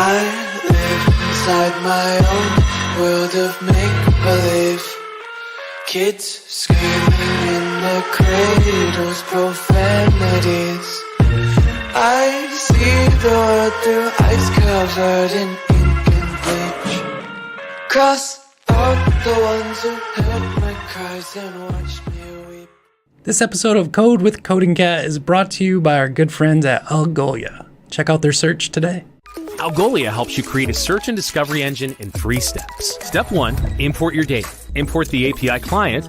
I live inside my own world of make-believe. Kids screaming in their cradles, profanities. I see the world through ice covered in ink and bleach. Cross out the ones who heard my cries and watched me weep. This episode of Code with Coding Cat is brought to you by our good friends at Algolia. Check out their search today. Algolia helps you create a search and discovery engine in 3 steps. Step 1, import your data. Import the API client,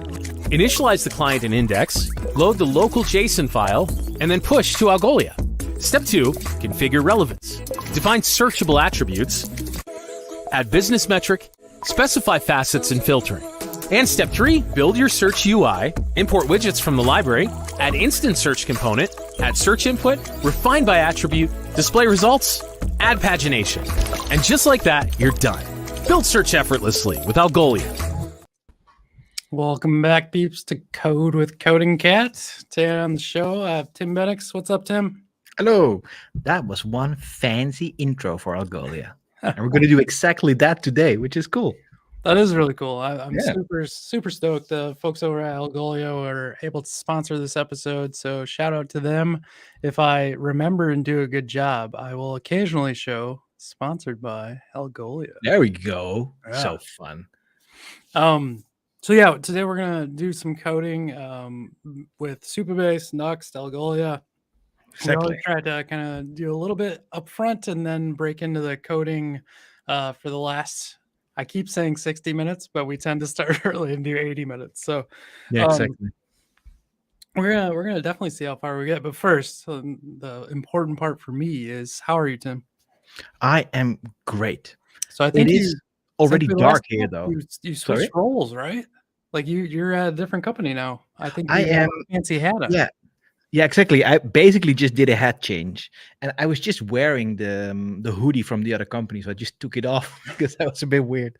initialize the client and index, load the local JSON file, and then push to Algolia. Step 2, configure relevance. Define searchable attributes, add business metric, specify facets and filtering. And step 3, build your search UI, import widgets from the library, add instant search component, add search input, refine by attribute, display results, add pagination. And just like that, you're done. Build search effortlessly with Algolia. Welcome back, peeps, to Code with Coding Cat. Today on the show, I have Tim Beddix. What's up, Tim? Hello. That was one fancy intro for Algolia. And we're going to do exactly that today, which is cool. That is really cool. I'm super stoked. The folks over at Algolia were able to sponsor this episode, so shout out to them. If I remember and do a good job, I will occasionally show sponsored by Algolia. There we go. Yeah. So fun. So yeah, today we're gonna do some coding with Supabase, Nuxt, Algolia. Exactly. We try to kind of do a little bit up front and then break into the coding for the last. I keep saying 60 minutes, but we tend to start early and do 80 minutes. So Yeah, exactly. we're gonna definitely see how far we get. But first, the important part for me is, how are you, Tim? I am great. So I think it is already since we dark last here, talked, though. You switched roles, right? Like you're at a different company now. I think I you have am. a fancy hat on. Yeah, exactly. I basically just did a hat change, and I was just wearing the hoodie from the other company, so I just took it off because that was a bit weird.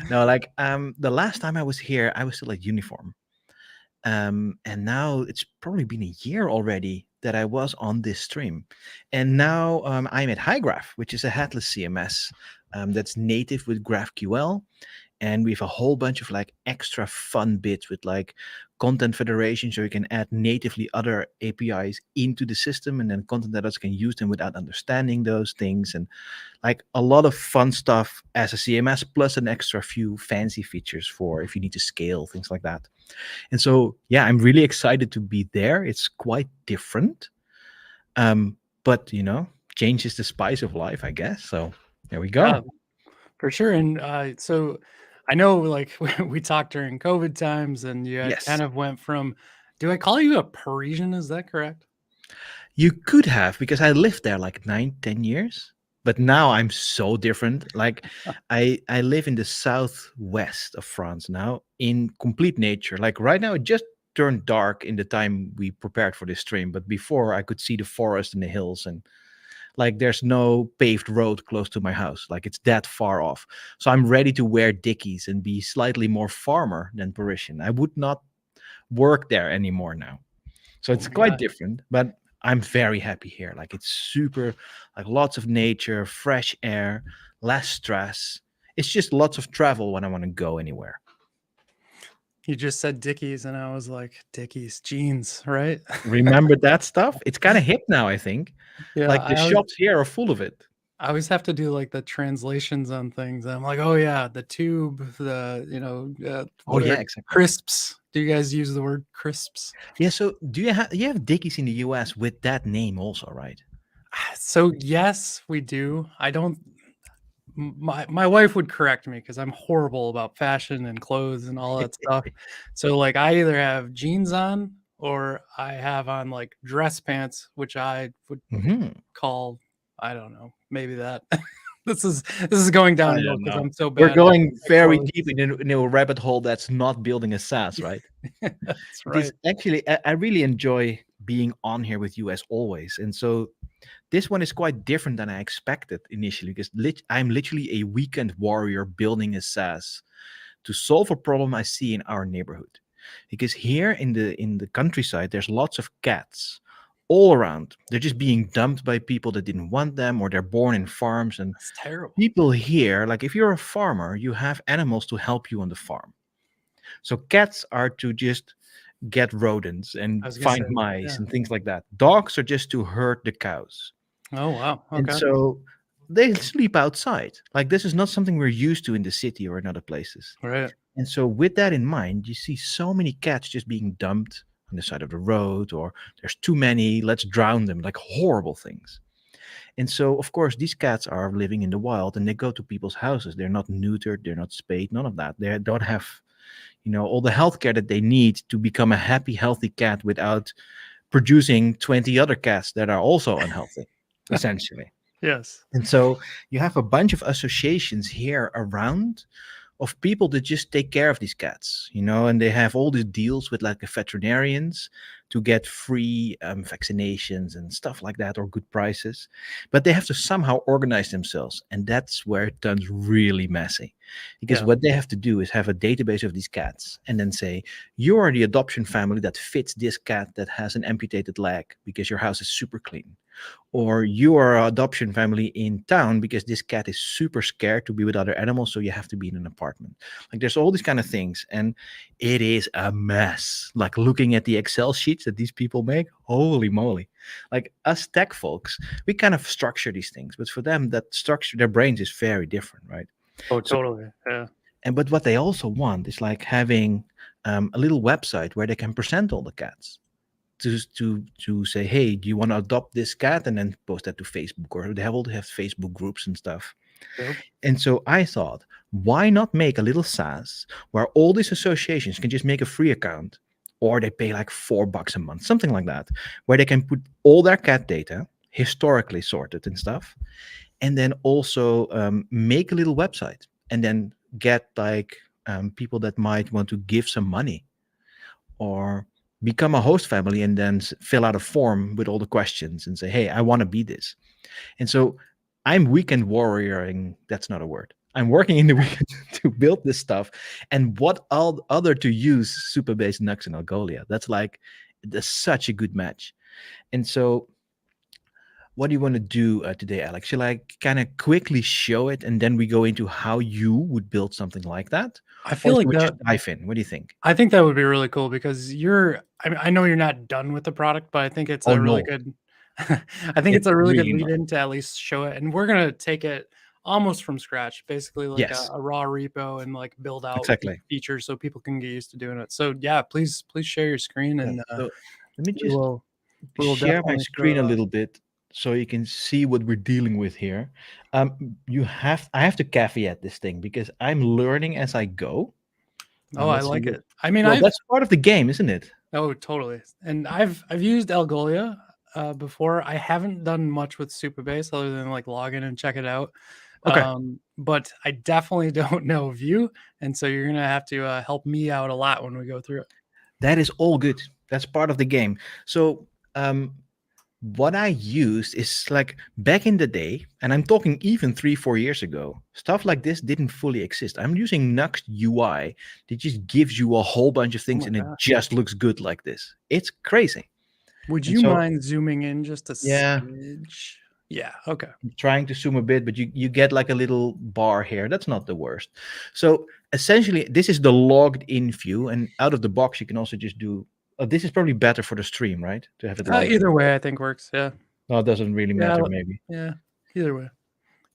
No, like the last time I was here, I was still at uniform, and now it's probably been a year already that I was on this stream, and now I'm at HighGraph, which is a headless CMS that's native with GraphQL. And we have a whole bunch of like extra fun bits with like content federation, so you can add natively other APIs into the system, and then content editors can use them without understanding those things, and like a lot of fun stuff as a CMS, plus an extra few fancy features for if you need to scale, things like that. And so, yeah, I'm really excited to be there. It's quite different, but change is the spice of life, I guess. So there we go. Yeah, for sure. And so I know, like, we talked during COVID times, and you Yes. kind of went from, do I call you a Parisian? Is that correct? You could have, because I lived there like 9-10 years, but now I'm so different. Like I live in the southwest of France now, in complete nature. Like right now, it just turned dark in the time we prepared for this stream, but before I could see the forest and the hills, and like there's no paved road close to my house. Like it's that far off. So I'm ready to wear Dickies and be slightly more farmer than Parisian. I would not work there anymore now. So it's quite different, but I'm very happy here. Like it's super, like lots of nature, fresh air, less stress. It's just lots of travel when I want to go anywhere. You just said Dickies, and I was like, Dickies jeans, right? Remember that stuff? It's kind of hip now, I think. Yeah, Like the shops here are full of it. I always have to do like the translations on things. I'm like, oh yeah, the tube, the Oh yeah, exactly. crisps. Do you guys use the word crisps? Yeah. So do you have Dickies in the US with that name also, right? So yes, we do. I don't. My wife would correct me because I'm horrible about fashion and clothes and all that stuff. So like I either have jeans on or I have on like dress pants, which I would call, I don't know, maybe that. This is going downhill because I'm so bad. We're going very deep in a rabbit hole that's not building a SaaS, right? That's right. Actually, I really enjoy being on here with you as always, and so this one is quite different than I expected initially, because I'm literally a weekend warrior building a SaaS to solve a problem I see in our neighborhood. Because here in the countryside, there's lots of cats all around. They're just being dumped by people that didn't want them, or they're born in farms. And That's terrible. people here, like if you're a farmer, you have animals to help you on the farm. So cats are to just get rodents I and was gonna find say, mice yeah. and things like that. Dogs are just to herd the cows. Oh wow. And Okay. so they sleep outside. Like this is not something we're used to in the city or in other places. Right. And so with that in mind, you see so many cats just being dumped on the side of the road, or there's too many, let's drown them, like horrible things. And so of course these cats are living in the wild and they go to people's houses. They're not neutered, they're not spayed, none of that. They don't have, all the healthcare that they need to become a happy, healthy cat without producing 20 other cats that are also unhealthy, essentially. Yes. And so you have a bunch of associations here around of people that just take care of these cats, and they have all these deals with like the veterinarians to get free vaccinations and stuff like that, or good prices. But they have to somehow organize themselves. And that's where it turns really messy. Because Yeah. what they have to do is have a database of these cats and then say, you are the adoption family that fits this cat that has an amputated leg because your house is super clean. Or you are an adoption family in town because this cat is super scared to be with other animals, so you have to be in an apartment. Like there's all these kind of things, and it is a mess. Like looking at the Excel sheets that these people make, holy moly. Like us tech folks, we kind of structure these things, but for them, that structure, their brains is very different, right? Oh, So, totally. Yeah. but what they also want is like having a little website where they can present all the cats to say, hey, do you want to adopt this cat, and then post that to Facebook, or they have Facebook groups and stuff. Yep. And so I thought, why not make a little SaaS where all these associations can just make a free account, or they pay like $4 a month, something like that, where they can put all their cat data historically sorted and stuff, and then also make a little website, and then get like people that might want to give some money, or become a host family and then fill out a form with all the questions and say, hey, I want to be this. And so I'm weekend warrioring. That's not a word. I'm working in the weekend to build this stuff. And what other to use Supabase, Nuxt and Algolia? That's such a good match. And so what do you want to do today, Alex? Shall I kind of quickly show it and then we go into how you would build something like that? I Or feel should like we that. just dive in? What do you think? I think that would be really cool because I mean, I know you're not done with the product, but I think it's Oh, a really no, good. I think it's it's a really good really lead not. in to at least show it, and we're gonna take it almost from scratch, basically like Yes, a raw repo, and like build out each exactly. feature so people can get used to doing it. So yeah, please share your screen, Yeah. and So let me we just will we will share my definitely show screen a little bit so you can see what we're dealing with here. I have to caveat this thing because I'm learning as I go. Oh, I Let's see like what. it. I mean, Well, that's part of the game, isn't it? oh, totally. And I've used Algolia before. I haven't done much with Supabase other than like log in and check it out. Okay, But I definitely don't know Vue, and so you're gonna have to help me out a lot when we go through it. that is all good. That's part of the game. So, what I used is like back in the day, and I'm talking even 3-4 years ago, stuff like this didn't fully exist. I'm using Nuxt UI that just gives you a whole bunch of Oh things my and it gosh. just looks good like this. It's crazy. Would And you so, mind zooming in just a yeah, smidge? Yeah. Okay. I'm trying to zoom a bit, but you get like a little bar here. That's not the worst. So essentially, this is the logged in view, and out of the box, you can also just do. This is probably better for the stream, right? To have it logged in. Either way, I think works. Yeah. No, it doesn't really Yeah. matter, maybe. Yeah. Either way.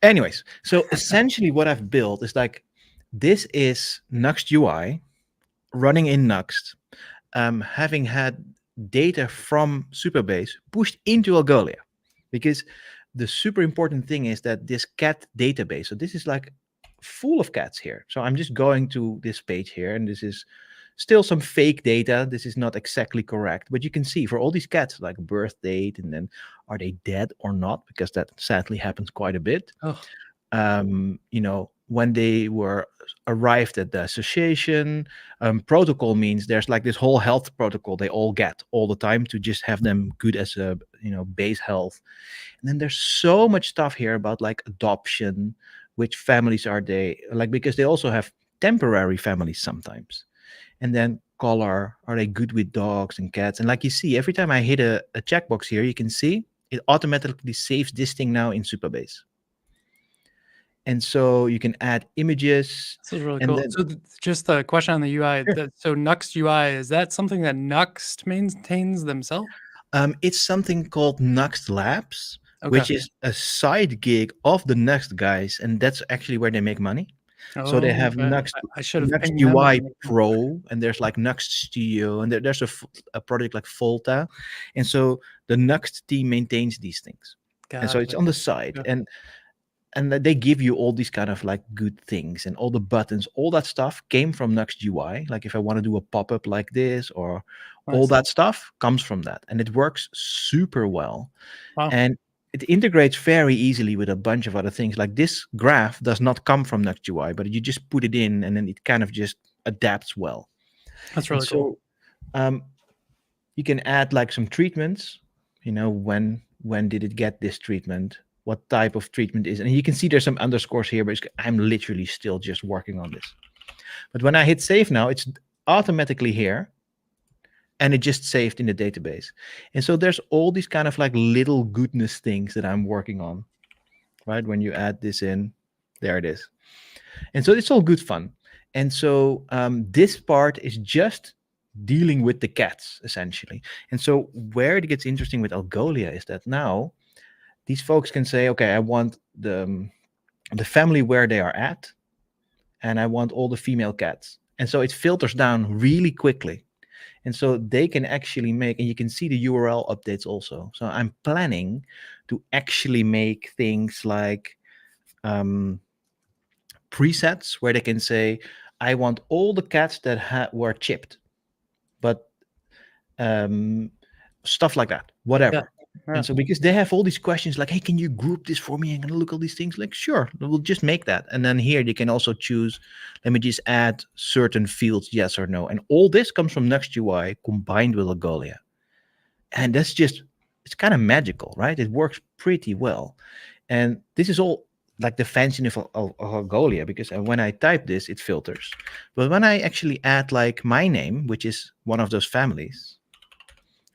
Anyways, so essentially, what I've built is like this is Nuxt UI running in Nuxt, having had data from Supabase pushed into Algolia, because the super important thing is that this cat database, so this is like full of cats here. So I'm just going to this page here, and this is still some fake data. This is not exactly correct, but you can see for all these cats, like birth date, and then are they dead or not, because that sadly happens quite a bit. Oh. When they were arrived at the association. Protocol means there's like this whole health protocol they all get all the time to just have them good as a base health. And then there's so much stuff here about like adoption, which families are they like, because they also have temporary families sometimes. and then color. Are they good with dogs and cats? And like you see, every time I hit a checkbox here, you can see it automatically saves this thing now in Supabase. And so you can add images. This is really And cool. then So just a question on the UI. Sure. So Nuxt UI, is that something that Nuxt maintains themselves? It's something called Nuxt Labs, Okay. which is a side gig of the Nuxt guys, and that's actually where they make money. So they have okay. Nuxt, I should have Nuxt pinged them UI and- Pro, and there's like Nuxt Studio, and there's a project like Volta, and so the Nuxt team maintains these things, and so it's Gotcha. on the side, Yeah. and that they give you all these kind of like good things, and all the buttons, all that stuff came from Nuxt UI. Like if I want to do a pop-up like this, or all Nice. that stuff comes from that, and it works super well. Wow. And it integrates very easily with a bunch of other things. Like this graph does not come from Nuxt UI, but you just put it in, and then it kind of just adapts well. That's And really cool. so you can add like some treatments. When did it get this treatment? What type of treatment is? And you can see there's some underscores here, but I'm literally still just working on this. But when I hit save now, it's automatically here, and it just saved in the database. And so there's all these kind of like little goodness things that I'm working on, right? When you add this in, there it is. And so it's all good fun. And so this part is just dealing with the cats, essentially. And so where it gets interesting with Algolia is that now these folks can say, okay, I want the family where they are at, and I want all the female cats. And so it filters down really quickly. And so they can actually make, and you can see the URL updates also. So I'm planning to actually make things like presets where they can say, I want all the cats that were chipped, but stuff like that, whatever. Yeah. And so because they have all these questions like, hey, can you group this for me and look all these things? Like, sure, we'll just make that. And then here you can also choose, let me just add certain fields, yes or no. And all this comes from Nuxt UI combined with Algolia. And that's just, it's kind of magical, right? It works pretty well. And this is all like the fanciness of Algolia, because when I type this, it filters. But when I actually add like my name, which is one of those families,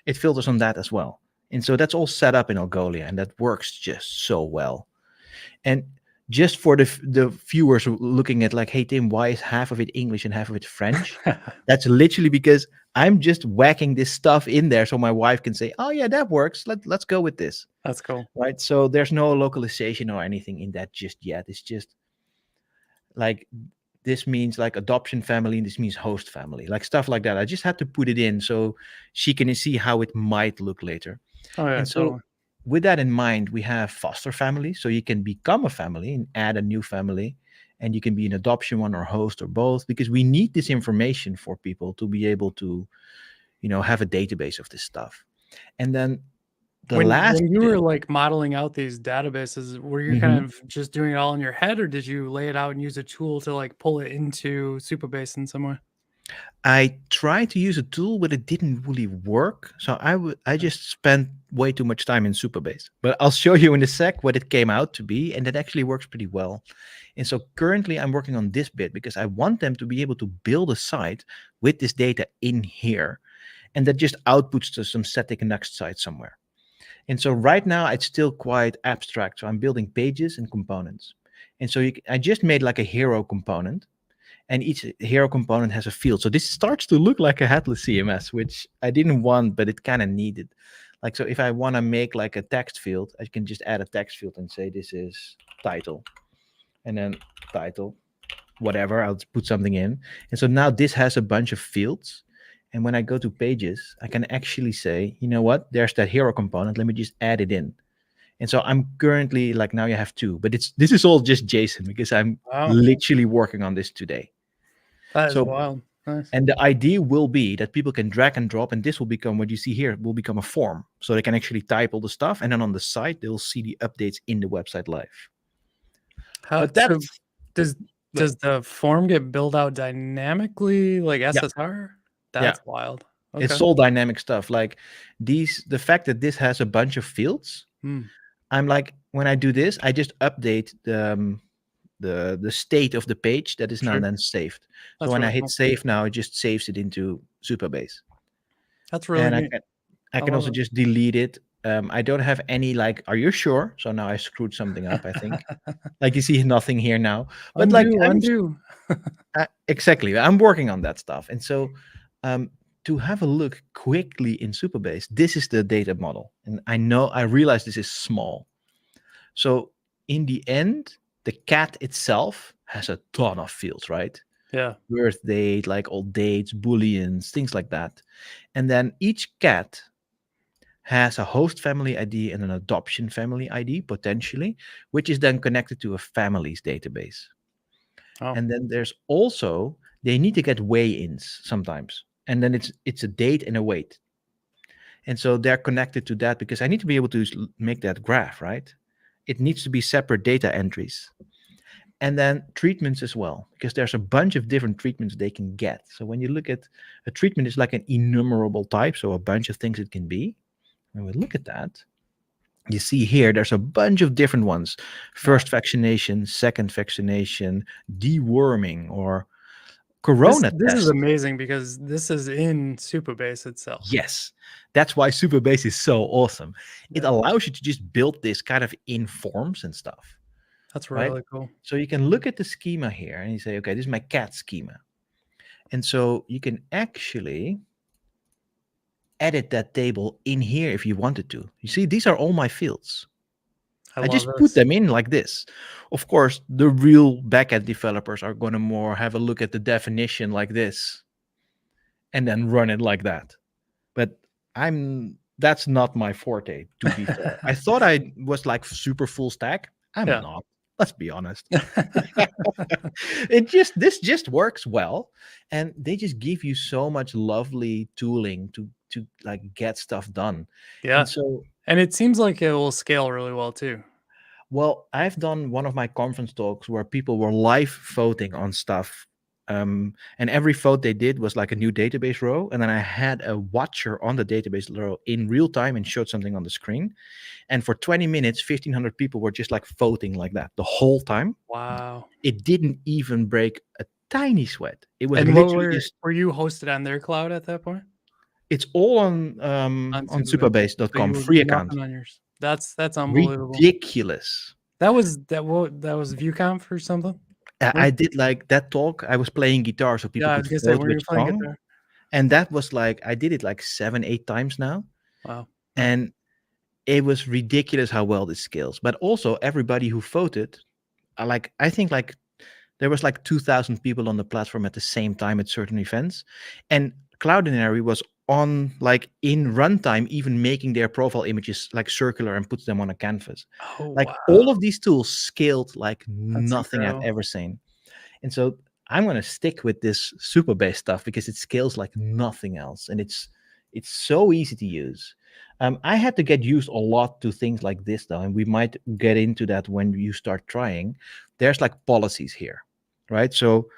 it filters on that as well. And so that's all set up in Algolia, and that works just so well. And just for the viewers looking at like, hey, Tim, why is half of it English and half of it French? That's literally because I'm just whacking this stuff in there so my wife can say, oh, yeah, that works. Let's go with this. That's cool. Right? So there's no localization or anything in that just yet. It's just like, this means like adoption family, and this means host family, like stuff like that. I just had to put it in so she can see how it might look later. Oh, yeah. And so Totally. with that in mind, we have foster families. So you can become a family and add a new family, and you can be an adoption one or host or both, because we need this information for people to be able to, have a database of this stuff. And then when you were like modeling out these databases, were you kind of just doing it all in your head, or did you lay it out and use a tool to like pull it into Supabase in some way? I tried to use a tool, but it didn't really work. So I just spent way too much time in Supabase. But I'll show you in a sec what it came out to be, and it actually works pretty well. And so currently I'm working on this bit because I want them to be able to build a site with this data in here, and that just outputs to some static Nuxt site somewhere. And so right now it's still quite abstract. So I'm building pages and components. And so I just made like a hero component, and each hero component has a field. So this starts to look like a headless CMS, which I didn't want, but it kind of needed. Like, so if I want to make like a text field, I can just add a text field and say, this is title, and then title, whatever, I'll put something in. And so now this has a bunch of fields. And when I go to pages, I can actually say, you know what, there's that hero component. Let me just add it in. And so I'm currently like, now you have two, but this is all just JSON because I'm literally working on this today. That is wild. Nice. And the idea will be that people can drag and drop, and this will become, what you see here, will become a form. So they can actually type all the stuff, and then on the site, they'll see the updates in the website live. But does the form get built out dynamically like SSR? That's wild. Okay. It's all dynamic stuff. Like the fact that this has a bunch of fields, I'm like, when I do this, I just update the state of the page that is now Sure. then saved. So That's when I really hit cool. save now, it just saves it into Supabase. That's really And neat. I can love also it. just delete it. I don't have any like, are you sure? So now I screwed something up, I think. Like you see nothing here now. But like Undo. exactly, I'm working on that stuff. And so to have a look quickly in Supabase, this is the data model. And I realize this is small. So in the end, the cat itself has a ton of fields, right? Yeah. Birth date, like all dates, booleans, things like that. And then each cat has a host family ID and an adoption family ID potentially, which is then connected to a family's database. Oh, And then there's also they need to get weigh-ins sometimes, and then it's a date and a weight, and so they're connected to that because I need to be able to make that graph, right? It needs to be separate data entries, and then treatments as well, because there's a bunch of different treatments they can get. So when you look at a treatment, is like an enumerable type, so a bunch of things it can be. When we look at that, you see here there's a bunch of different ones: first vaccination, second vaccination, deworming, or corona this is test. amazing because this is in Supabase itself. Yes, that's why Supabase is so awesome. It Yeah. allows you to just build this kind of in forms and stuff, That's right? really cool. So you can look at the schema here and you say, okay, this is my cat schema. And so you can actually edit that table in here if you wanted to. You see, these are all my fields. I I love just put this. them in like this. Of course, the real backend developers are going to more have a look at the definition like this and then run it like that. But that's not my forte, to be fair. I thought I was like super full stack. I'm Yeah. not. Let's be honest. This just works well, and they just give you so much lovely tooling to like get stuff done. Yeah. And so, And it seems like it will scale really well too. well, I've done one of my conference talks where people were live voting on stuff. And every vote they did was like a new database row. And then I had a watcher on the database row in real time and showed something on the screen. And for 20 minutes, 1,500 people were just like voting like that the whole time. Wow. It didn't even break a tiny sweat. It was And what literally just, were you hosted on their cloud at that point? it's all on Supabase. So supabase.com, you free account. nothing on yours. That's unbelievable. Ridiculous. That was ViewConf or something? I did like that talk. I was playing guitar so people Yeah, I could was gonna say, vote were you which playing song. guitar? And that was like, I did it like 7-8 times now. Wow. And it was ridiculous how well this scales. But also everybody who voted, I think like there was like 2,000 people on the platform at the same time at certain events. And Cloudinary was on like in runtime, even making their profile images like circular and puts them on a canvas. Oh Like wow. all of these tools scaled like That's nothing I've incredible. ever seen. And so I'm going to stick with this Supabase stuff because it scales like nothing else. And it's so easy to use. I had to get used a lot to things like this though, and we might get into that when you start trying. There's like policies here, right? So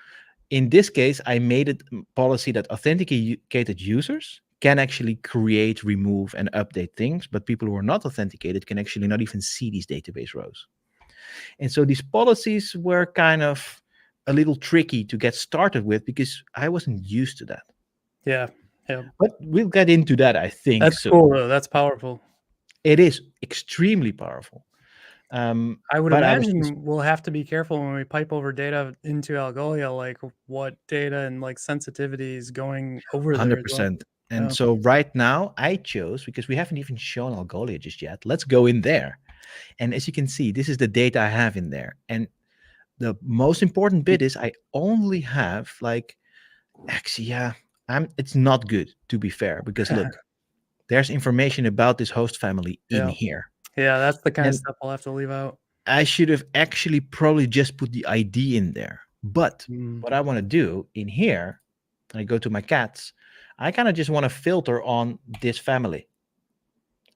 in this case, I made it policy that authenticated users can actually create, remove, and update things, but people who are not authenticated can actually not even see these database rows. And so these policies were kind of a little tricky to get started with because I wasn't used to that. Yeah. Yeah. But we'll get into that, I think. That's So cool though. That's powerful. it is extremely powerful. I would but I was imagine just we'll have to be careful when we pipe over data into Algolia, like what data and like sensitivity is going over there as well. 100%. And Yeah. so right now I chose, because we haven't even shown Algolia just yet, let's go in there. And as you can see, this is the data I have in there. And the most important bit is I only have like, actually, yeah, it's not good to be fair, because look, there's information about this host family in Yeah. here. Yeah, that's the kind of And stuff I'll have to leave out. I should have actually probably just put the ID in there. But what I want to do in here, I go to my cats, I kind of just want to filter on this family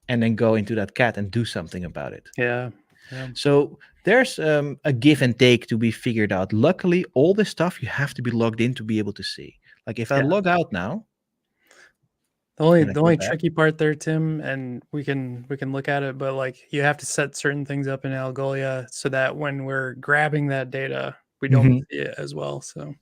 and then go into that cat and do something about it. Yeah. Yeah. So there's a give and take to be figured out. Luckily, all this stuff you have to be logged in to be able to see. Like if I Yeah. log out now, The and I feel only bad. tricky part there, Tim, and we can look at it, but like you have to set certain things up in Algolia so that when we're grabbing that data, we don't Mhm. see it as well. So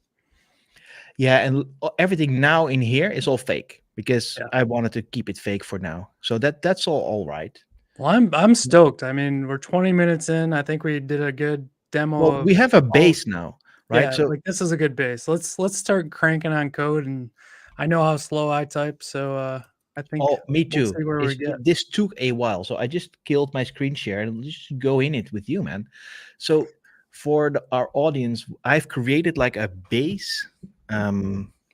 Yeah, and everything now in here is all fake because yeah. I wanted to keep it fake for now. So that's all right. Well, I'm stoked. I mean, we're 20 minutes in. I think we did a good demo Well, of we have a all. base now, right? Yeah, So, like this is a good base. Let's start cranking on code, and I know how slow I type, so I think oh, me we'll too. see where we get. This took a while, so I just killed my screen share and just go in it with you, man. So, for our audience, I've created like a base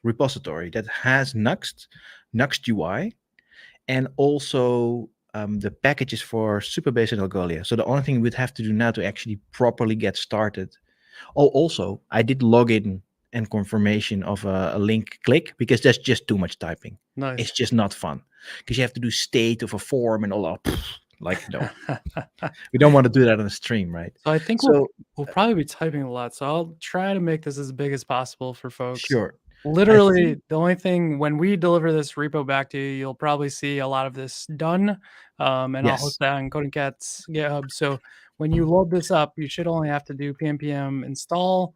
repository that has Nuxt UI, and also the packages for Supabase and Algolia. So the only thing we'd have to do now to actually properly get started. Oh, also, I did login and confirmation of a link click because that's just too much typing. It's Nice. just not fun because you have to do state of a form and all that. Like, no, we don't want to do that on a stream, right? So I think So, we'll probably be typing a lot. So I'll try to make this as big as possible for folks. sure. I Literally, think, the only thing when we deliver this repo back to you, you'll probably see a lot of this done, and I'll host yes, that on Coding Cat's GitHub. So when you load this up, you should only have to do pnpm install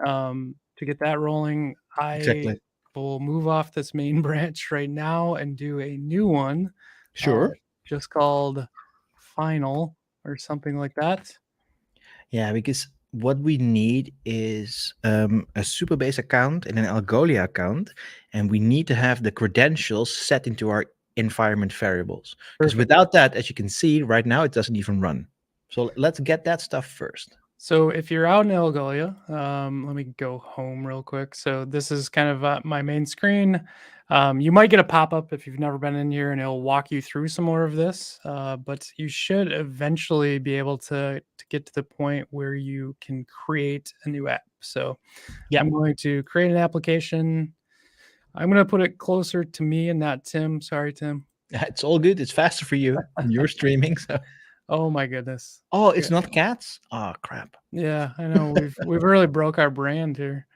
to get that rolling. I exactly. will move off this main branch right now and do a new one, uh, Sure. just called final or something like that. Yeah, because what we need is a Supabase account and an Algolia account, and we need to have the credentials set into our environment variables. Because Perfect. without that, as you can see right now, it doesn't even run. So let's get that stuff first. So if you're out in Algolia, let me go home real quick. So this is kind of my main screen. You might get a pop-up if you've never been in here, and it'll walk you through some more of this. But you should eventually be able to get to the point where you can create a new app. So Yeah, I'm going to create an application. I'm going to put it closer to me and not Tim. Sorry, Tim. it's all good. It's faster for you. You're streaming, so. Oh my goodness. Oh, Yeah, it's not cats. Oh, crap. yeah, I know. We've really broke our brand here.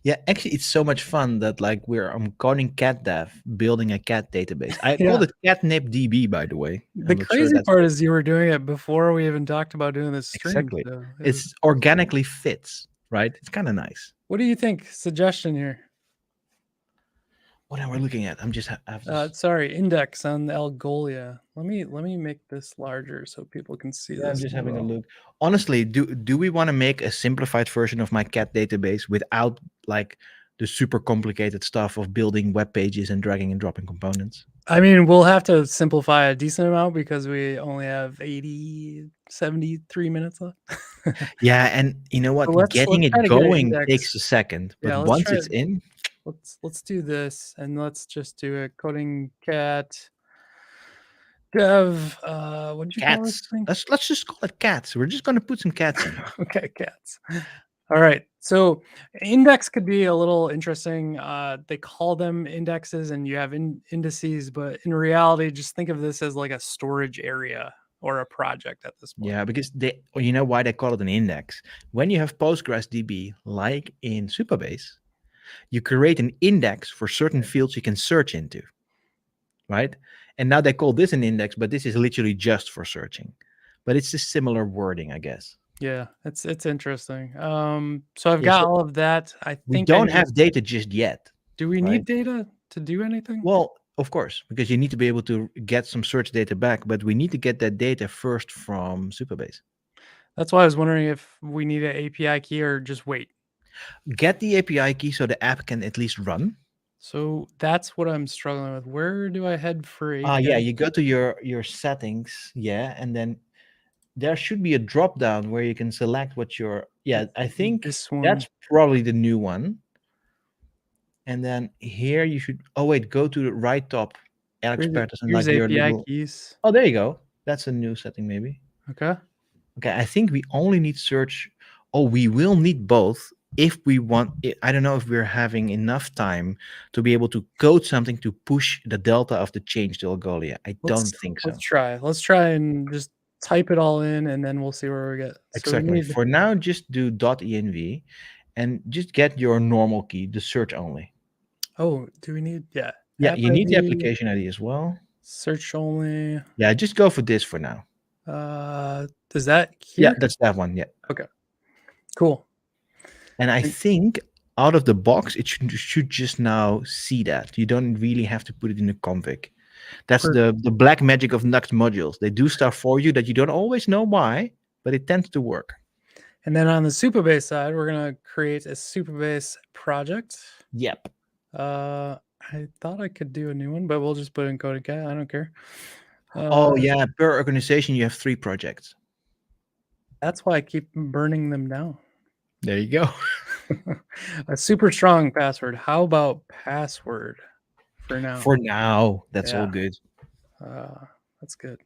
Yeah, actually, it's so much fun that like I'm coding cat dev, building a cat database. I Yeah. called it catnipdb, by the way. The I'm not sure crazy that's part is you were doing it before we even talked about doing this stream. exactly. So it was, It's organically fits, right? It's kind of nice. what do you think? Suggestion here. What am I looking at? I'm just have this. Sorry, index on Algolia. Let me make this larger so people can see Yeah, I'm this just as having a well. look. Honestly, do we want to make a simplified version of my cat database without like the super complicated stuff of building web pages and dragging and dropping components? I mean, we'll have to simplify a decent amount because we only have 73 minutes left. Yeah, and you know So what? let's Getting try it to get an going index. takes a second, but Yeah, let's once try it's in, let's do this and let's just do a coding cat dev. What did you call this cats. thing? Let's just call it cats. We're just gonna put some cats in. Okay, cats. All right. So index could be a little interesting. They call them indexes and you have indices, but in reality, just think of this as like a storage area or a project at this point. Yeah, because you know why they call it an index. When you have PostgreSDB, like in Supabase, you create an index for certain fields you can search into, right? And now they call this an index, but this is literally just for searching. But it's a similar wording, I guess. Yeah, it's interesting. So I've Yeah, got so all of that. I we think I don't need. have data just yet, Do we right? need data to do anything? Well, of course, because you need to be able to get some search data back, but we need to get that data first from Supabase. That's why I was wondering if we need an API key or just wait. Get the API key so the app can at least run. So that's what I'm struggling with. Where do I head for API? Yeah, you go to your settings, yeah, and then there should be a drop down where you can select what your I think This one. that's probably the new one. And then here you should go to the right top experts and Here's like your API little keys. there you go. That's a new setting maybe. Okay. Okay, I think we only need search. Oh, we will need both if we want. I don't know if we're having enough time to be able to code something to push the delta of the change to Algolia. I don't think so. Let's try. Let's try and just type it all in, and then we'll see where we get. So we Exactly. need. For now, just do .env and just get your normal key, the search only. Oh, do we need? Yeah. Yeah, App you need the ID, application ID as well. search only. Yeah, just go for this for now. Is that Yeah, here? that's that one. Yeah. Okay, cool. And I And- think out of the box, it should just now see that. You don't really have to put it in the config. That's the black magic of Nuxt modules. They do stuff for you that you don't always know why, but it tends to work. And then on the Supabase side, we're gonna create a Supabase project. Yep. I thought I could do a new one, but we'll just put in code again. I don't care. Oh yeah, per organization you have 3 projects. That's why I keep burning them down. There you go. A super strong password. How about password for now? For now, that's all Yeah. good. That's good.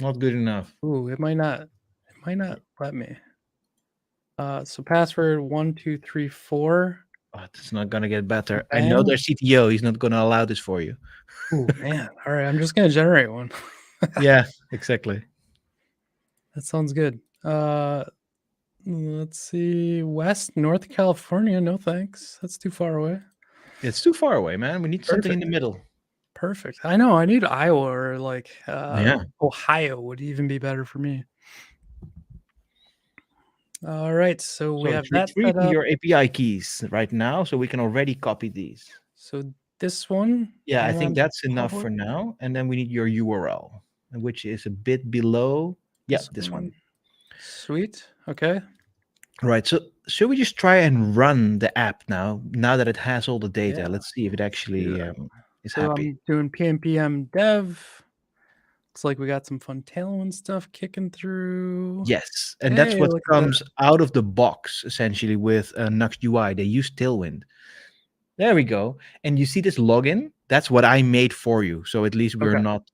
Not good enough. Ooh, it might not let me. So password 1234. Oh, it's not gonna get better. I Bang. know their CTO. He's not gonna allow this for you. Ooh, man. All right, I'm just gonna generate one. Yeah, exactly. That sounds good. Let's see. West North California. No thanks. That's too far away. It's too far away, man. We need something in the middle. Perfect. I know. I need Iowa or like Yeah. Ohio would even be better for me. All right. So we have that set retrieving up. your API keys right now, so we can already copy these. So this one. Yeah, I think and that's enough public. for now. And then we need your URL, which is a bit below. Yeah, this one. Sweet. Okay. Right. So should we just try and run the app now that it has all the data? Yeah. Let's see if it actually is So happy. I'm doing PNPM dev. Looks like we got some fun Tailwind stuff kicking through. Yes, and that's Hey, what look at that. comes out of the box essentially with Nuxt UI. They use Tailwind. There we go. And you see this login? That's what I made for you. So at least we're Okay. not,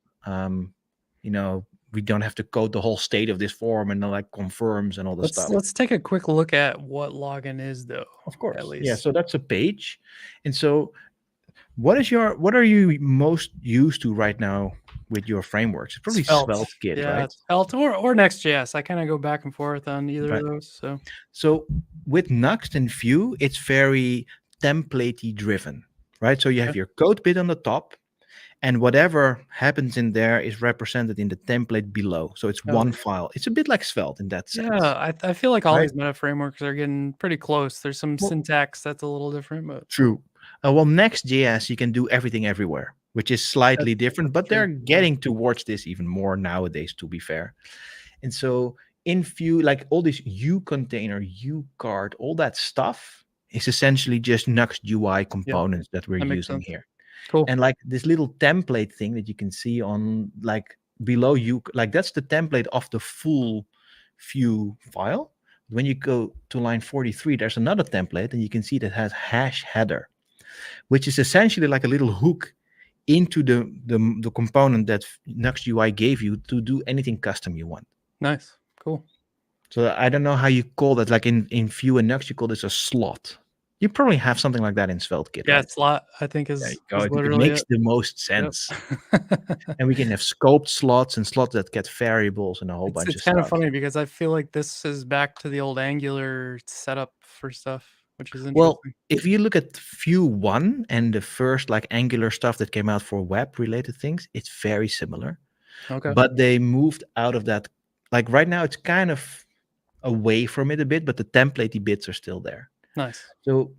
we don't have to code the whole state of this form and like confirms and all the stuff. Let's take a quick look at what login is, though. Of course. At least. Yeah. So that's a page. And so what are you most used to right now with your frameworks? It's probably SvelteKit, yeah, right? Svelte or Next.js. I kind of go back and forth on either of those. So with Nuxt and Vue, it's very templatey driven, right? So you have your code bit on the top, and whatever happens in there is represented in the template below. So it's one file. It's a bit like Svelte in that sense. Yeah, I feel like all these meta frameworks are getting pretty close. There's some syntax that's a little different, but true. Well, Next.js, you can do everything everywhere, which is slightly different, but they're getting towards this even more nowadays, to be fair. And so in Vue, like all this U container, U card, all that stuff is essentially just Nuxt UI components that we're using here. Cool. And like this little template thing that you can see on like below you, like that's the template of the full Vue file. When you go to line 43, there's another template, and you can see that has hash header, which is essentially like a little hook into the component that Nuxt UI gave you to do anything custom you want. Nice. Cool. So I don't know how you call that. Like in Vue and Nuxt, you call this a slot. You probably have something like that in SvelteKit. Yeah, right? slot, I think is literally it makes the most sense. Yep. And we can have scoped slots and slots that get variables and a whole bunch of stuff. It's kind of funny because I feel like this is back to the old Angular setup for stuff, which is interesting. Well, if you look at Vue 1 and the first like Angular stuff that came out for web related things, it's very similar. Okay. But they moved out of that. Like right now it's kind of away from it a bit, but the templatey bits are still there. Nice. So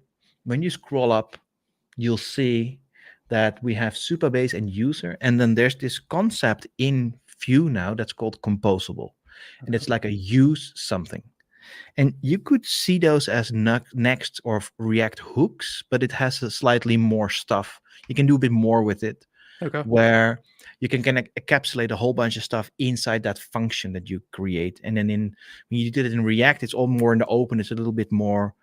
when you scroll up, you'll see that we have Supabase and user, and then there's this concept in Vue now that's called composable, and it's like a use something. And you could see those as Next or React hooks, but it has a slightly more stuff. You can do a bit more with it, where you can kind of encapsulate a whole bunch of stuff inside that function that you create. And then when you did it in React, it's all more in the open. It's a little bit more.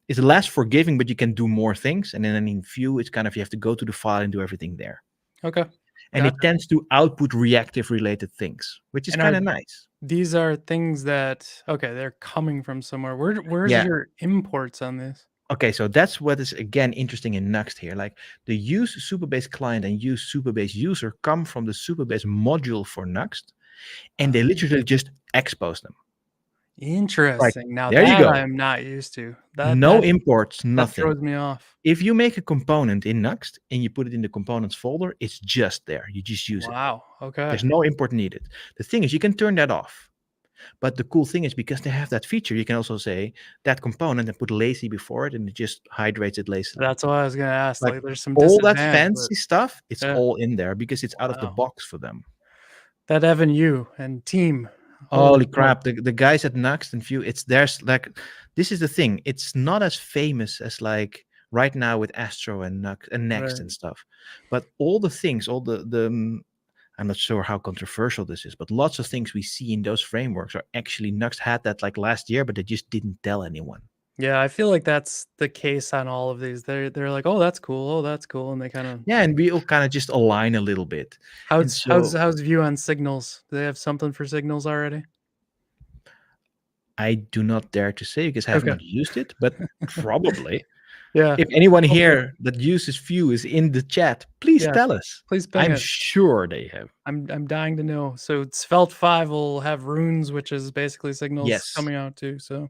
It's less forgiving, but you can do more things. And then in Vue, it's kind of you have to go to the file and do everything there. Okay. And it tends to output reactive related things, which is kind of nice. These are things that, they're coming from somewhere. Where's your imports on this? Okay, so that's what is, again, interesting in Nuxt here. Like the use Supabase client and use Supabase user come from the Supabase module for Nuxt, and they literally just expose them. Interesting. Now there you that go. I'm not used to. No That imports, nothing. throws me off. If you make a component in Nuxt and you put it in the components folder, it's just there. You just use it. Wow. Okay. There's no import needed. The thing is, you can turn that off. But the cool thing is, because they have that feature, you can also say that component and put lazy before it, and it just hydrates it lazily. That's what I was gonna ask. Like, Like, there's some all that disadvantage, but fancy stuff, it's yeah. all in there because it's out of the Wow. box for them. That Evan you and team. Holy crap! The guys at Nuxt and Vue, this is the thing. It's not as famous as like right now with Astro and Nuxt and Next and stuff. But all the things, all the I'm not sure how controversial this is, but lots of things we see in those frameworks are actually Nuxt had that like last year, but they just didn't tell anyone. Yeah, I feel like that's the case on all of these. They're like, oh, that's cool, and they kind of and we all kind of just align a little bit. How's Vue on signals? Do they have something for signals already? I do not dare to say because I have not used it, but probably. Yeah. If anyone here that uses Vue is in the chat, please tell us. Please ping I'm it. sure they have. I'm dying to know. So Svelte 5 will have runes, which is basically signals coming out too. So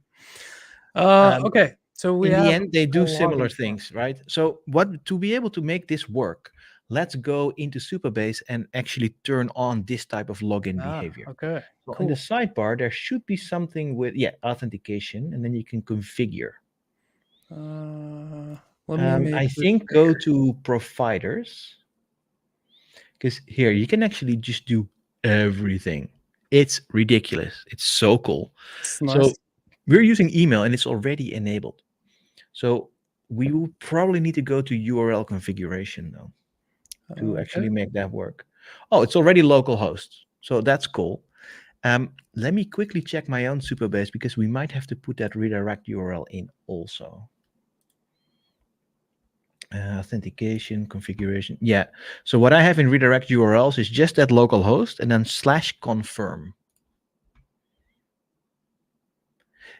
okay. So we in have the end they do similar things, right? So to be able to make this work, let's go into Supabase and actually turn on this type of login behavior. Okay. So in the sidebar, there should be something with authentication, and then you can configure. I think go to providers, because here you can actually just do everything. It's ridiculous. It's so cool. So we're using email and it's already enabled. So we will probably need to go to URL configuration though to actually make that work. Oh, it's already localhost. So that's cool. Let me quickly check my own Supabase because we might have to put that redirect URL in also. Authentication, configuration. Yeah. So what I have in redirect URLs is just that localhost and then /confirm.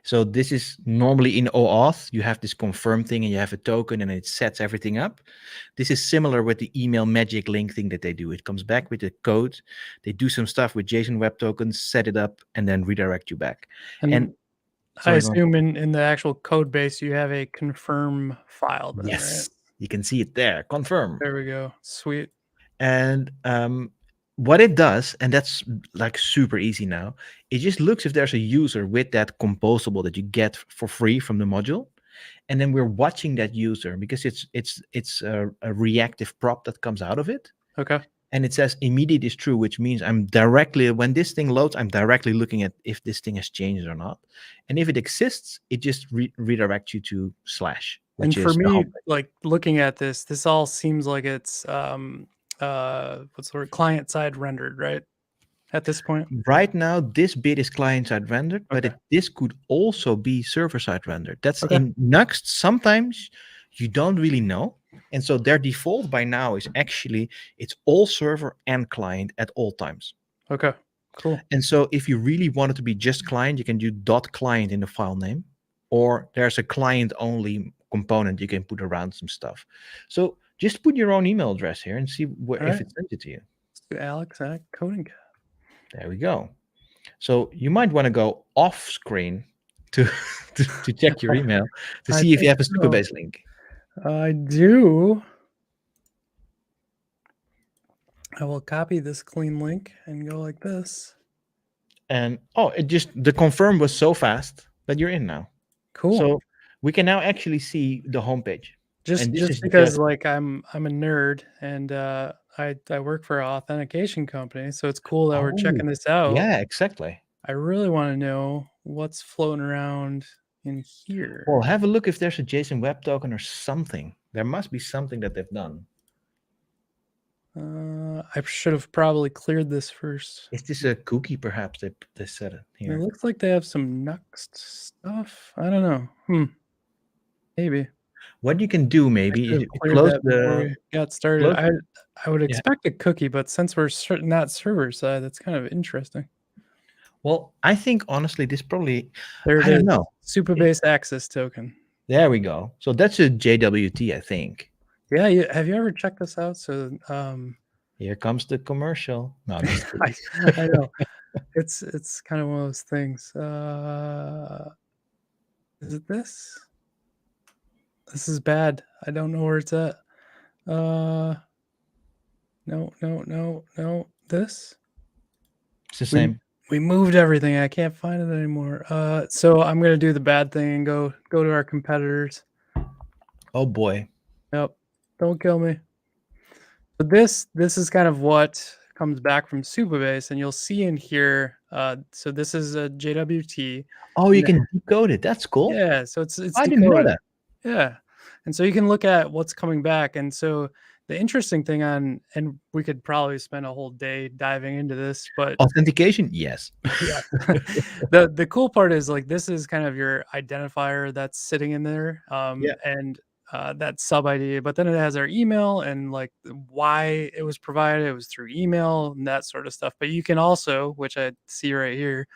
So this is normally in OAuth. You have this confirm thing and you have a token and it sets everything up. This is similar with the email magic link thing that they do. It comes back with the code. They do some stuff with JSON Web Tokens, set it up, and then redirect you back. And I assume in the actual code base, you have a confirm file. Then, yes. Right? You can see it there. Confirm. There we go. Sweet. And what it does, and that's like super easy now, it just looks if there's a user with that composable that you get for free from the module. And then we're watching that user because it's a reactive prop that comes out of it. Okay. And it says immediate is true, which means I'm directly, when this thing loads, I'm directly looking at if this thing has changed or not. And if it exists, it just redirects you to /. And for me, like looking at this all seems like it's what's the word, client side rendered, right? At this point, right now, this bit is client side rendered, but this could also be server side rendered. That's in Nuxt. Sometimes you don't really know, and so their default by now is actually it's all server and client at all times. Okay, cool. And so if you really want it to be just client, you can do .client in the file name, or there's a client only component you can put around some stuff. So just put your own email address here and see if it sends it to you. Alex at Coding Cat. There we go. So you might want to go off screen to check your email to see if you have a Supabase link. I do. I will copy this clean link and go like this. And the confirm was so fast that you're in now. Cool. So we can now actually see the homepage. Just because like I'm a nerd and I work for an authentication company, so it's cool that we're checking this out. Yeah, exactly. I really want to know what's floating around in here. Well, have a look if there's a JSON Web Token or something. There must be something that they've done. I should have probably cleared this first. Is this a cookie? Perhaps they set it here. It looks like they have some Nuxt stuff. I don't know. Maybe. What you can do maybe is close before we got started. I would expect a cookie, but since we're not server side, that's kind of interesting. Well, I think honestly, this probably I don't know. Supabase access token. There we go. So that's a JWT, I think. Yeah. Have you ever checked this out? So here comes the commercial. No, I know. It's kind of one of those things. Is it this? This is bad. I don't know where it's at. No. This. It's the We same. we moved everything. I can't find it anymore. So I'm gonna do the bad thing and go to our competitors. Oh boy. Yep. Don't kill me. But this is kind of what comes back from Supabase, and you'll see in here. So this is a JWT. Oh, you And can decode it. That's cool. yeah, so it's I didn't know decoded. that. Yeah. And so you can look at what's coming back. And so the interesting thing and we could probably spend a whole day diving into this, but Authentication, yes. yeah. The cool part is like this is kind of your identifier that's sitting in there. Yeah. And that sub ID, but then it has our email and like why it was provided. It was through email and that sort of stuff. But you can also, which I see right here,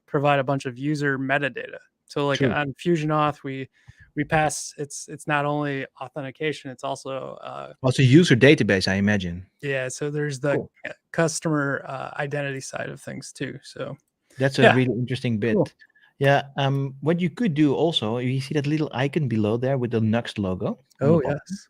provide a bunch of user metadata. So like True. on Fusion Auth, we pass it's not only authentication, it's also Also, user database, I imagine. yeah. So there's the Cool. customer identity side of things too. So That's a yeah, really interesting bit. cool. Yeah. What you could do also, you see that little icon below there with the Nuxt logo. on the Oh bottom? yes.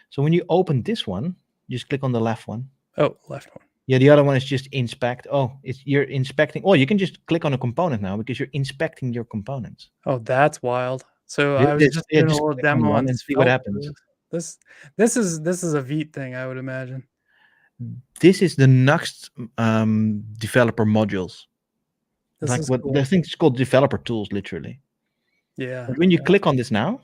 So when you open this one, just click on the left one. Oh, left one. Yeah, the other one is just inspect. Oh, you're inspecting. Oh, you can just click on a component now because you're inspecting your components. Oh, that's wild. So This- I was this- just yeah, doing a just little click on demo one on and this see what felt happens. for this is a Vite thing, I would imagine. This is the Nuxt developer modules. This Like is what cool. the thing is called developer tools, literally. Yeah. But when you click on this now,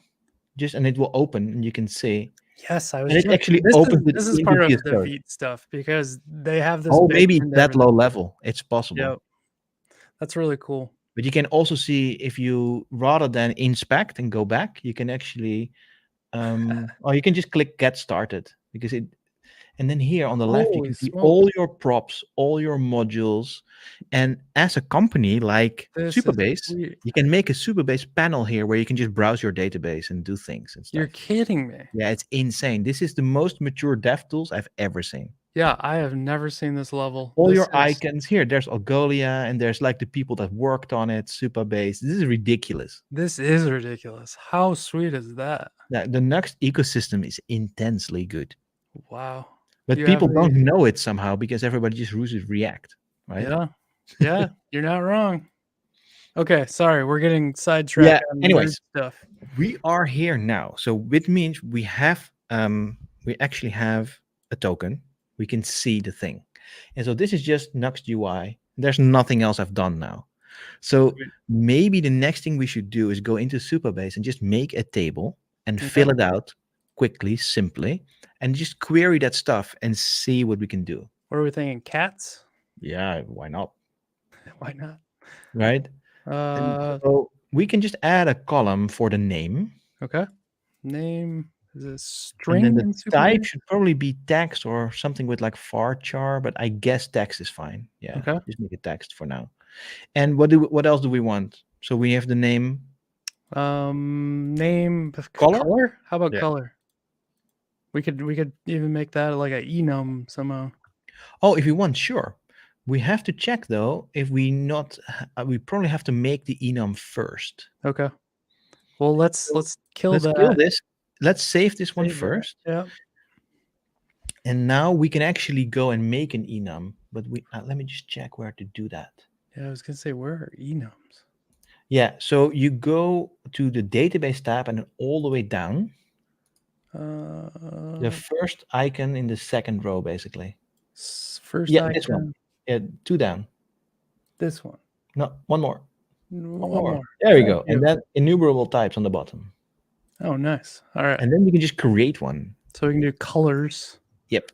and it will open, and you can see. Yes, I was. And it just, actually this opens is, it this is into part of VS the Code. Vite stuff because they have this. Oh, baked maybe it's into that everything. low level. It's possible. Yep. That's really cool. But you can also see if you, rather than inspect and go back, you can actually, or you can just click get started because it, and then here on the left, you Holy can see smokes. all your props, all your modules. And as a company like This is Supabase, sweet. you can make a Supabase panel here where you can just browse your database and do things and stuff. You're kidding me. Yeah, it's insane. This is the most mature dev tools I've ever seen. Yeah, I have never seen this level. All This your is- icons here. There's Algolia, and there's like the people that worked on it. Supabase. This is ridiculous. This is ridiculous. How sweet is that? The Nuxt ecosystem is intensely good, Wow. but You people have don't the- know it somehow because everybody just uses React, right? Yeah. Yeah, you're not wrong. Okay, sorry, we're getting sidetracked. Yeah, on anyways. nerd stuff. We are here now, so which means we have we actually have a token. We can see the thing, and so this is just Nuxt UI. There's nothing else I've done now. So Sweet. maybe the next thing we should do is go into Supabase and just make a table and Okay. fill it out quickly, simply, and just query that stuff and see what we can do. What are we thinking? Cats? Yeah, why not? Why not? Right? And Uh, so we can just add a column for the name. okay. Name is a And string then in the type Supabase? should probably be text or something with like varchar, but I guess text is fine. Yeah, Okay. just make it text for now. And what else do we want? So we have the name. Name Color? color? How about Yeah. color? We could even make that like a enum somehow. Oh, if you want, sure. We have to check though if we not. We probably have to make the enum first. Okay. Well, let's kill Let's that. kill this. Let's save this one Save that. first. Yeah. And now we can actually go and make an enum. But we let me just check where to do that. Yeah, I was gonna say where are enums? Yeah, so you go to the database tab and then all the way down. The first icon in the second row, basically. First Yeah, icon. this one. Yeah, two down. This one. No, one more. One One more. more. There we Thank go. And you. then enumerable types on the bottom. Oh, nice. All right. And then you can just create one. So we can do colors. Yep.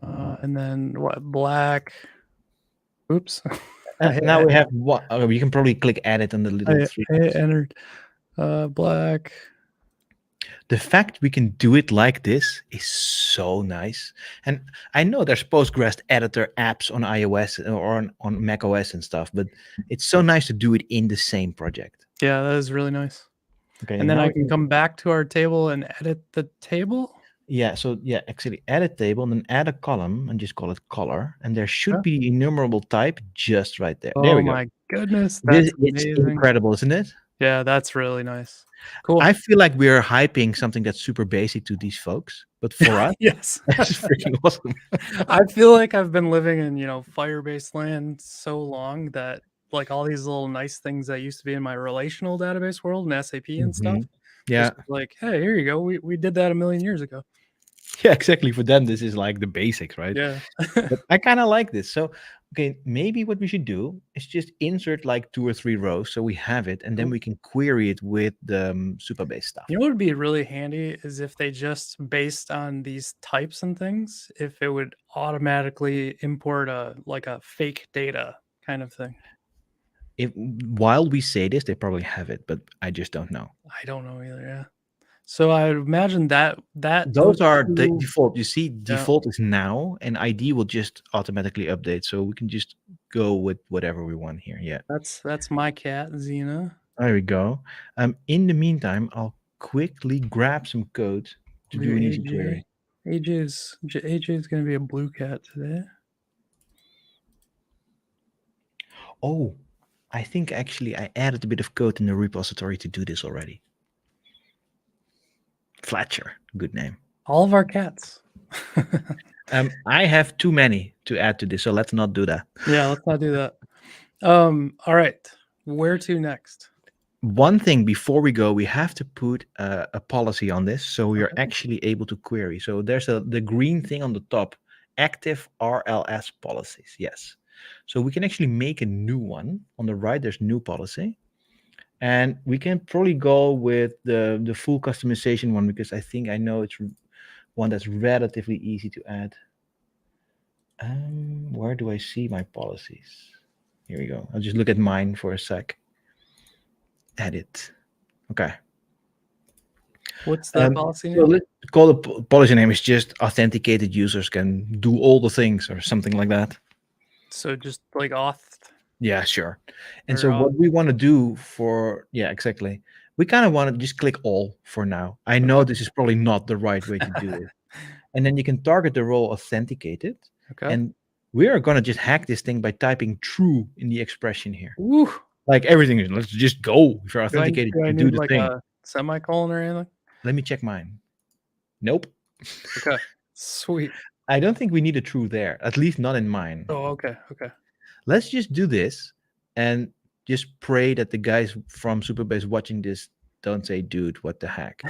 And then what? Black. Oops. And now we have what? Oh, you can probably click edit on the little three I dots. entered black. The fact we can do it like this is so nice. And I know there's Postgres editor apps on iOS or on Mac OS and stuff, but it's so nice to do it in the same project. Yeah, that is really nice. Okay. And then now I we can come back to our table and edit the table. Yeah, so yeah, actually add a table and then add a column and just call it color. And there should Yeah. be enumerable type just right there. There Oh we go. my goodness, This that's it's amazing. incredible, isn't it? Yeah, that's really nice. Cool. I feel like we're hyping something that's super basic to these folks, but for us, Yes. that's freaking awesome. I feel like I've been living in, Firebase land so long that like all these little nice things that used to be in my relational database world and SAP and stuff, Mhm. Yeah. just like, hey, here you go. We did that a million years ago. Yeah, exactly. For them, this is like the basics, right? Yeah. But I kind of like this. So, okay, maybe what we should do is just insert like 2 or 3 rows so we have it, and then Cool. we can query it with the Supabase stuff. You know what would be really handy is if they just based on these types and things, if it would automatically import a like a fake data kind of thing. If while we say this, they probably have it, but I just don't know. I don't know either. Yeah. So I would imagine that those Those are the two, default. You see, yeah, default is now, and ID will just automatically update. So we can just go with whatever we want here. Yeah, that's my cat, Xena. there we go. In the meantime, I'll quickly grab some code to do an easy query. AJ is gonna be a blue cat today. Oh, I think actually I added a bit of code in the repository to do this already. Fletcher, good name. All of our cats. I have too many to add to this, so let's not do that. Yeah, let's not do that. All right. Where to next? One thing before we go, we have to put a policy on this, so we are Okay. actually able to query. So there's the green thing on the top, active RLS policies. Yes, so we can actually make a new one. On the right, there's new policy, and we can probably go with the full customization one because I think I know it's one that's relatively easy to add. Where do I see my policies? Here we go. I'll just look at mine for a sec. Edit. Okay. What's that policy So name? let's call the policy name is just authenticated users can do all the things or something like that. So just like auth. Yeah, sure. And Or so auth. what we want to do for, yeah, exactly. We kind of want to just click all for now. I know this is probably not the right way to do it. And then you can target the role authenticated. Okay. And we are going to just hack this thing by typing true in the expression here. Woo. Like everything is, let's just go. If you're Do I authenticated, you need do the like thing. a semicolon or anything? Let me check mine. Nope. Okay. Sweet. I don't think we need a true there, at least not in mine. Oh, okay. Okay. Let's just do this and just pray that the guys from Supabase watching this don't say, dude, what the heck?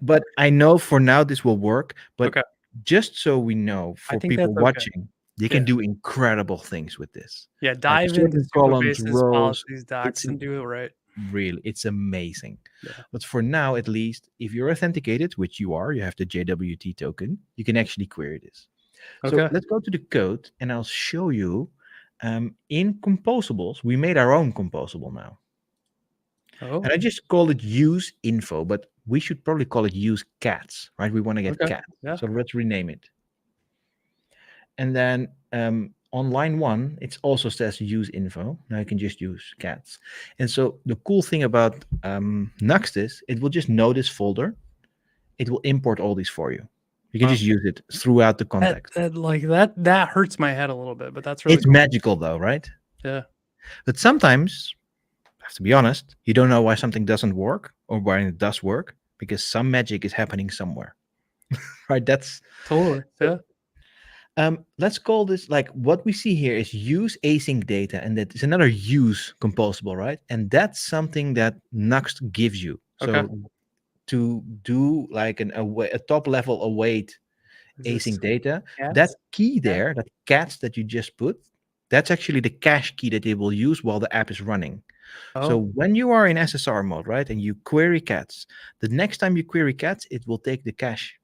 But I know for now this will work. But Okay. just so we know, I for think people that's okay. watching, you can Yeah. do incredible things with this. Yeah, dive into certain columns, Supabase's rows, policies docs it's and do it right. really, it's amazing. Yeah. But for now, at least, if you're authenticated, which you are, you have the JWT token, you can actually query this. So Okay. let's go to the code and I'll show you. In composables, we made our own composable now. Oh, And I just call it use info, but we should probably call it use cats, right? We want to get okay. cats. Yeah. So let's rename it. And then on line 1, it also says use info. Now you can just use cats. And so the cool thing about Nuxt is it will just know this folder. It will import all these for you. You can Wow. just use it throughout the context. That hurts my head a little bit, but that's really It's cool. magical though, right? Yeah. But sometimes, I have to be honest, you don't know why something doesn't work or why it does work because some magic is happening somewhere. Right? That's Totally. Yeah. let's call this like what we see here is use async data, and that is another use composable, right? And that's something that Nuxt gives you. Okay. So to do like a top level await Is this async data, cats? that key there, that cats that you just put, that's actually the cache key that they will use while the app is running. Oh, So when you are in SSR mode, right, and you query cats, the next time you query cats, it will take the cache.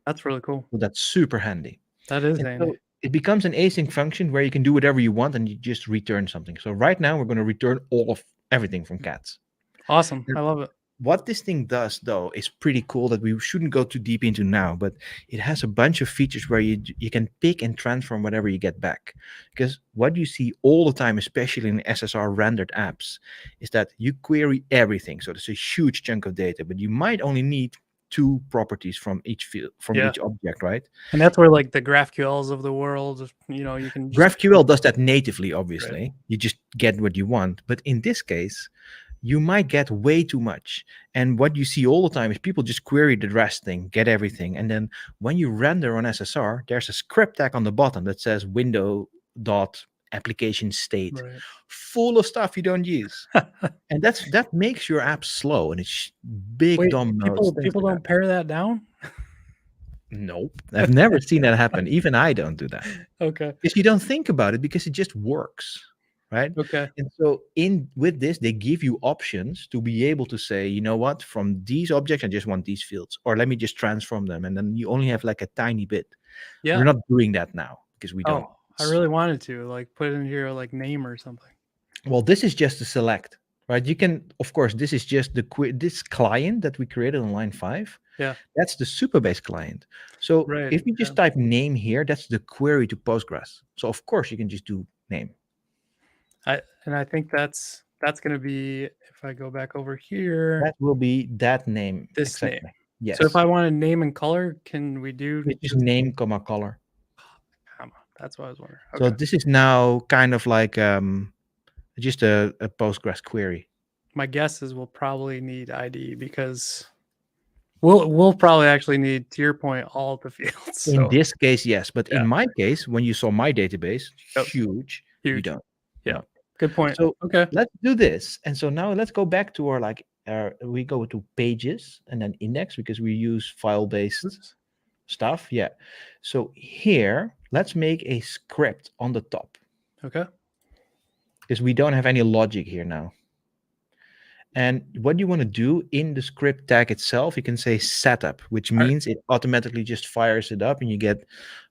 that's really cool. So that's super handy. That is And handy. so it becomes an async function where you can do whatever you want and you just return something. So right now we're going to return all of everything from cats. Awesome. And I love it. what this thing does though is pretty cool that we shouldn't go too deep into now, but it has a bunch of features where you can pick and transform whatever you get back. Because what you see all the time, especially in SSR rendered apps, is that you query everything. So there's a huge chunk of data, but you might only need 2 properties from each field, from Yeah. each object, right? And that's where like the GraphQLs of the world, you can just GraphQL does that natively, obviously. You just get what you want. But in this case, you might get way too much. And what you see all the time is people just query the rest thing, get everything. And then when you render on SSR, there's a script tag on the bottom that says window dot application state, Right. full of stuff you don't use. And that makes your app slow, and it's big Wait, dominoes. people don't pare that down? Nope. I've never seen that happen. Even I don't do that. Okay. Because you don't think about it, because it just works, right? Okay. And so with this, they give you options to be able to say, you know what, from these objects, I just want these fields, or let me just transform them. And then you only have like a tiny bit. Yeah. We're not doing that now because we don't. Oh, I really wanted to like put in here like name or something. Well, this is just a select, right? You can, of course, this is just this client that we created on line 5. Yeah. That's the Supabase client. So Right, if you just type name here, that's the query to Postgres. So of course you can just do name. I think that's going to be, if I go back over here, That will be that name. this exactly. name. Yes. So if I want to name and color, can we do it's just name, color. Comma. That's what I was wondering. So Okay. this is now kind of like just a Postgres query. My guess is we'll probably need ID because we'll probably actually need, to your point, all the fields. In this case, yes. But Yeah. in my case, when you saw my database, Yep. huge, you don't. Yeah. No. Good point. So okay. let's do this. And so now let's go back to we go to pages and then index, because we use file-based stuff. Yeah. So here, let's make a script on the top. Okay. Because we don't have any logic here now. And what you want to do in the script tag itself, you can say setup, which means it automatically just fires it up and you get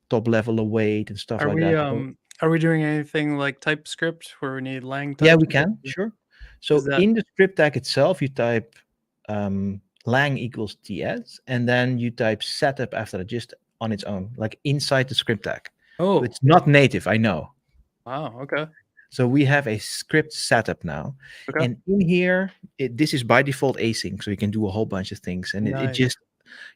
top level await and stuff like that. Are we doing anything like TypeScript where we need lang type? Yeah, we can, sure. So in the script tag itself, you type lang equals TS, and then you type setup after that, just on its own, like inside the script tag. Oh, so it's not native, I know. Wow, okay. So we have a script setup now. Okay. And in here, this is by default async, so you can do a whole bunch of things. And it just,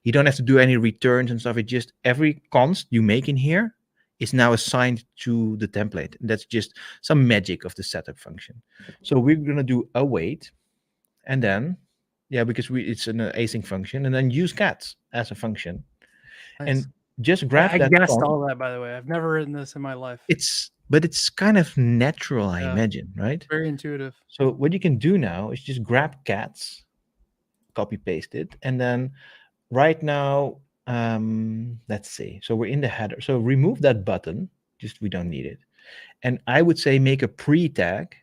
you don't have to do any returns and stuff. It just, every const you make in here is now assigned to the template. And that's just some magic of the setup function. So we're going to do await, and then, because it's an async function, and then use cats as a function. Nice. And just grab I that. guessed all that, by the way. I've never written this in my life. But it's kind of natural, I imagine, right? Very intuitive. So what you can do now is just grab cats, copy paste it, and then right now, let's see. So we're in the header. So remove that button. Just, we don't need it. And I would say make a pre-tag,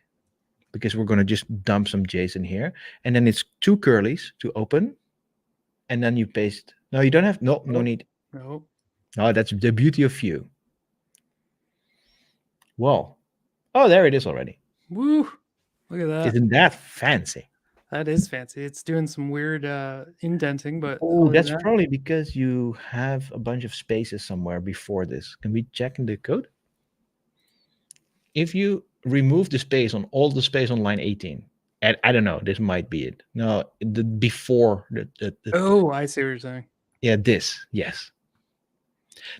because we're going to just dump some JSON here. And then it's 2 curlies to open. And then you paste. No, you don't have, no need. No. Oh, that's the beauty of Vue. Whoa. Oh, there it is already. Woo. Look at that. Isn't that fancy? That is fancy. It's doing some weird indenting, but that's probably because you have a bunch of spaces somewhere before this. Can we check in the code? If you remove the space on all the space on line 18, and I don't know, this might be it. No, the before the Oh, I see what you're saying. Yeah, this, yes.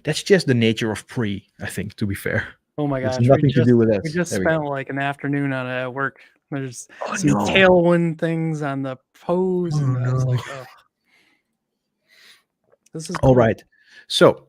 That's just the nature of pre, I think, to be fair. Oh my gosh. It's nothing to do with us. We just spent like an afternoon on it at work. There's some no. tailwind things on the pose. Oh, and I was no. like, oh. This is all cool. right. So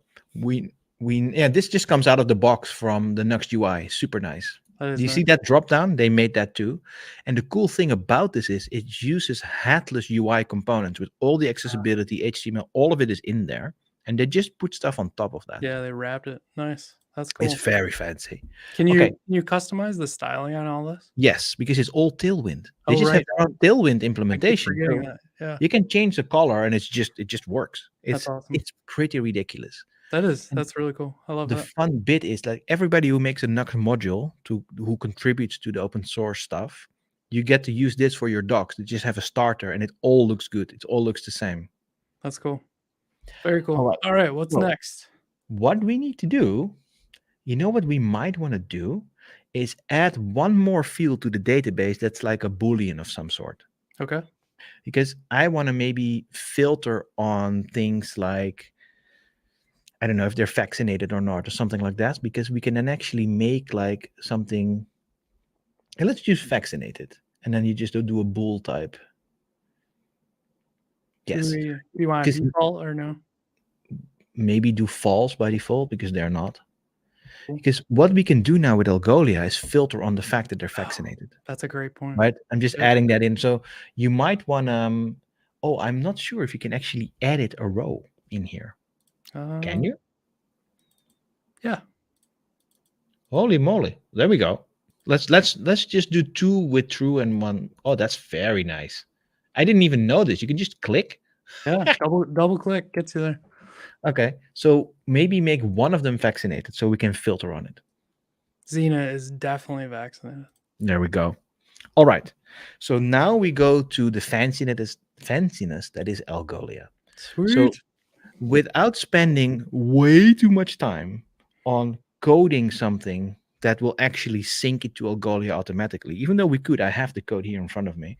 this just comes out of the box from the Nuxt UI. Super nice. Do you see that drop down? They made that too. And the cool thing about this is it uses headless UI components with all the accessibility, HTML, all of it is in there. And they just put stuff on top of that. Yeah, they wrapped it. Nice. That's cool. It's very fancy. Can you customize the styling on all this? Yes, because it's all Tailwind. They just have their own Tailwind implementation. Yeah. You can change the color and it just works. That's awesome. It's pretty ridiculous. That's really cool. I love that. The fun bit is like everybody who makes a Nuxt module who contributes to the open source stuff, you get to use this for your docs. You just have a starter and it all looks good. It all looks the same. That's cool. Very cool. All right. What's next? What we need to do, you know what we might want to do is add one more field to the database that's like a Boolean of some sort. Okay. because I want to maybe filter on things like, I don't know if they're vaccinated or not, or something like that, because we can then actually make like something. And let's choose vaccinated, and then you just do a bool type. Yes, Do you want because default or no? maybe do false by default because they're not. Cool. Because what we can do now with Algolia is filter on the fact that they're vaccinated. That's a great point. Right? I'm just Yep. adding that in. So you might want to. Oh, I'm not sure if you can actually edit a row in here. Can you? Yeah. Holy moly! There we go. Let's just do 2 with true and 1. Oh, that's very nice. I didn't even know this. You can just click. Yeah. double click gets you there. Okay, so maybe make one of them vaccinated so we can filter on it. Xena is definitely vaccinated. There we go. All right. So now we go to the fanciness that is Algolia. Sweet. So without spending way too much time on coding something that will actually sync it to Algolia automatically, even though we could, I have the code here in front of me.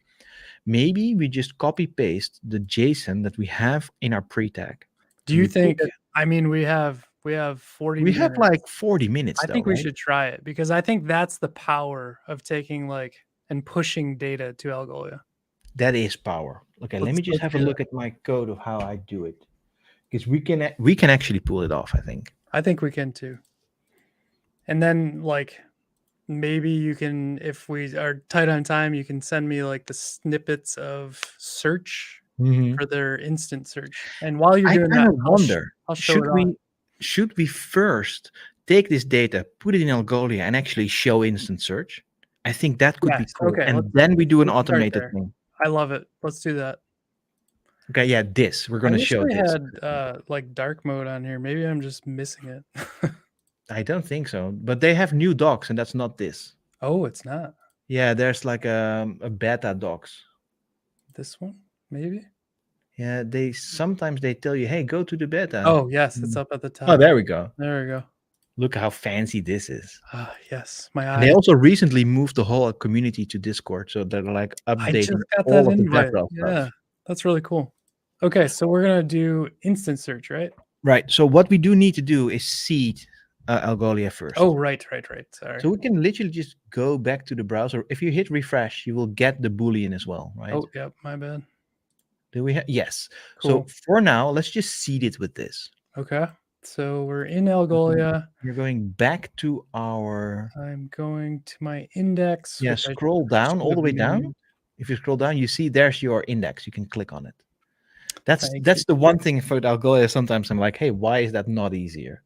Maybe we just copy paste the JSON that we have in our pre-tag. Do you we put think? it- I mean, we have 40 we minutes. have like 40 minutes. I though, think we right? should try it because I think that's the power of taking like and pushing data to Algolia. That is power. Okay, let me just have a do look at my code of how I do it, because we can actually pull it off, I think. I think we can too. And then like maybe you can, if we are tight on time, you can send me like the snippets of search for their instant search. And while you're I doing kind that, of wonder, I'll show should it we on. should we first take this data, put it in Algolia, and actually show instant search? I think that could be Yes, cool. okay, And then we do an let's start automated there. thing. I love it. Let's do that. Okay, yeah, this. We're I going to wish show we this. had like dark mode on here. Maybe I'm just missing it. I don't think so. But they have new docs, and that's not this. Oh, it's not. Yeah, there's like a beta docs. This one, maybe? Yeah, sometimes they tell you, hey, go to the beta. Oh, yes, it's up at the top. Oh, there we go. There we go. Look how fancy this is. Ah, yes, my And they eyes. also recently moved the whole community to Discord, so they're like I updating just got all that of the invite. DevRel Yeah, stuff. that's really cool. Okay, so we're gonna do instant search, right? Right. So what we do need to do is seed Algolia first. Oh, right. Sorry. So we can literally just go back to the browser. If you hit refresh, you will get the Boolean as well, right? Oh, yep, my bad. Do we have? Yes. Cool. So for now, let's just seed it with this. Okay, so we're in Algolia. You're going back to our. I'm going to my index. Yeah, which I scroll down all the way should down. named. If you scroll down, you see there's your index. You can click on it. That's Thank you. the one thing for Algolia. Sometimes I'm like, hey, why is that not easier?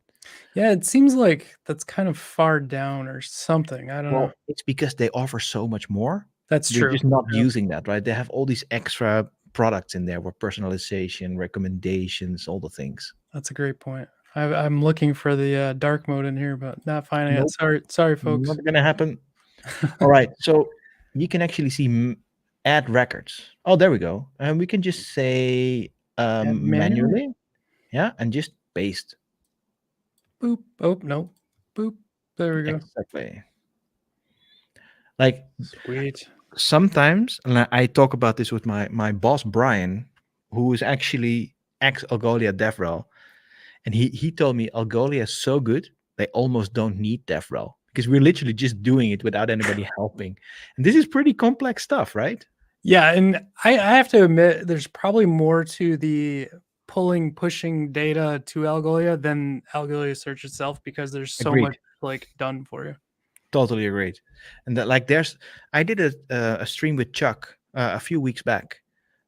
Yeah, it seems like that's kind of far down or something. I don't know. It's because they offer so much more. That's We're true. just not Yeah. using that, right? They have all these extra products in there with personalization, recommendations, all the things. That's a great point. I'm looking for the dark mode in here, but not finding Nope. it. Sorry, folks. Not gonna happen. All right, so you can actually see add records. Oh, there we go. And we can just say manually, yeah, and just paste. Boop. Oh no. Boop. There we go. Exactly. Like Sweet. sometimes, and I talk about this with my boss Brian, who is actually ex Algolia DevRel, and he told me Algolia is so good they almost don't need DevRel because we're literally just doing it without anybody helping. And this is pretty complex stuff, right? Yeah, and I have to admit, there's probably more to the pushing data to Algolia than Algolia search itself because there's so Agreed. much like done for you. Totally agreed. And that like I did a stream with Chuck a few weeks back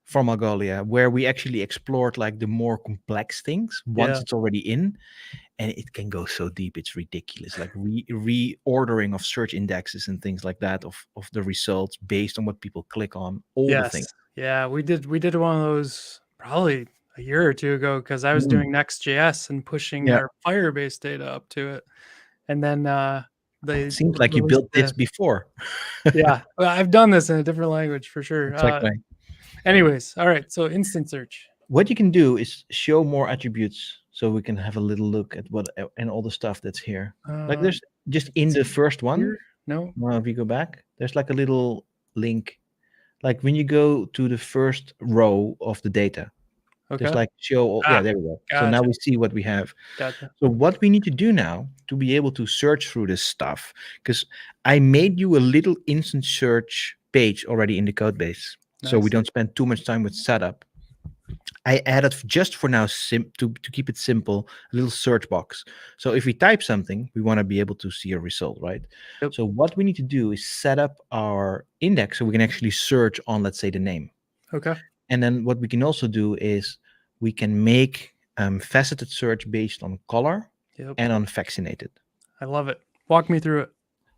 from Algolia where we actually explored like the more complex things once it's already in, and it can go so deep it's ridiculous, like reordering of search indexes and things like that of the results based on what people click on, all the things. Yeah, we did one of those probably a year or two ago because I was doing Next.js and pushing our Firebase data up to it, and then it seems like you built this before. Yeah, well, I've done this in a different language for sure. Exactly. Anyways, all right, so instant search. What you can do is show more attributes so we can have a little look at what and all the stuff that's here. Like there's just in the first one. Here? No. If you go back, there's like a little link Like when you go to the first row of the data, there's Okay. like show. Yeah, Ah, there we go. So now gotcha. we see what we have. Gotcha. So what we need to do now to be able to search through this stuff, because I made you a little instant search page already in the code base, so we Nice. don't spend too much time with setup. I added just for now to keep it simple, a little search box. So if we type something, we want to be able to see a result, right? Yep. So what we need to do is set up our index so we can actually search on, let's say, the name. Okay. And then what we can also do is we can make faceted search based on color Yep. and on vaccinated. I love it. Walk me through it.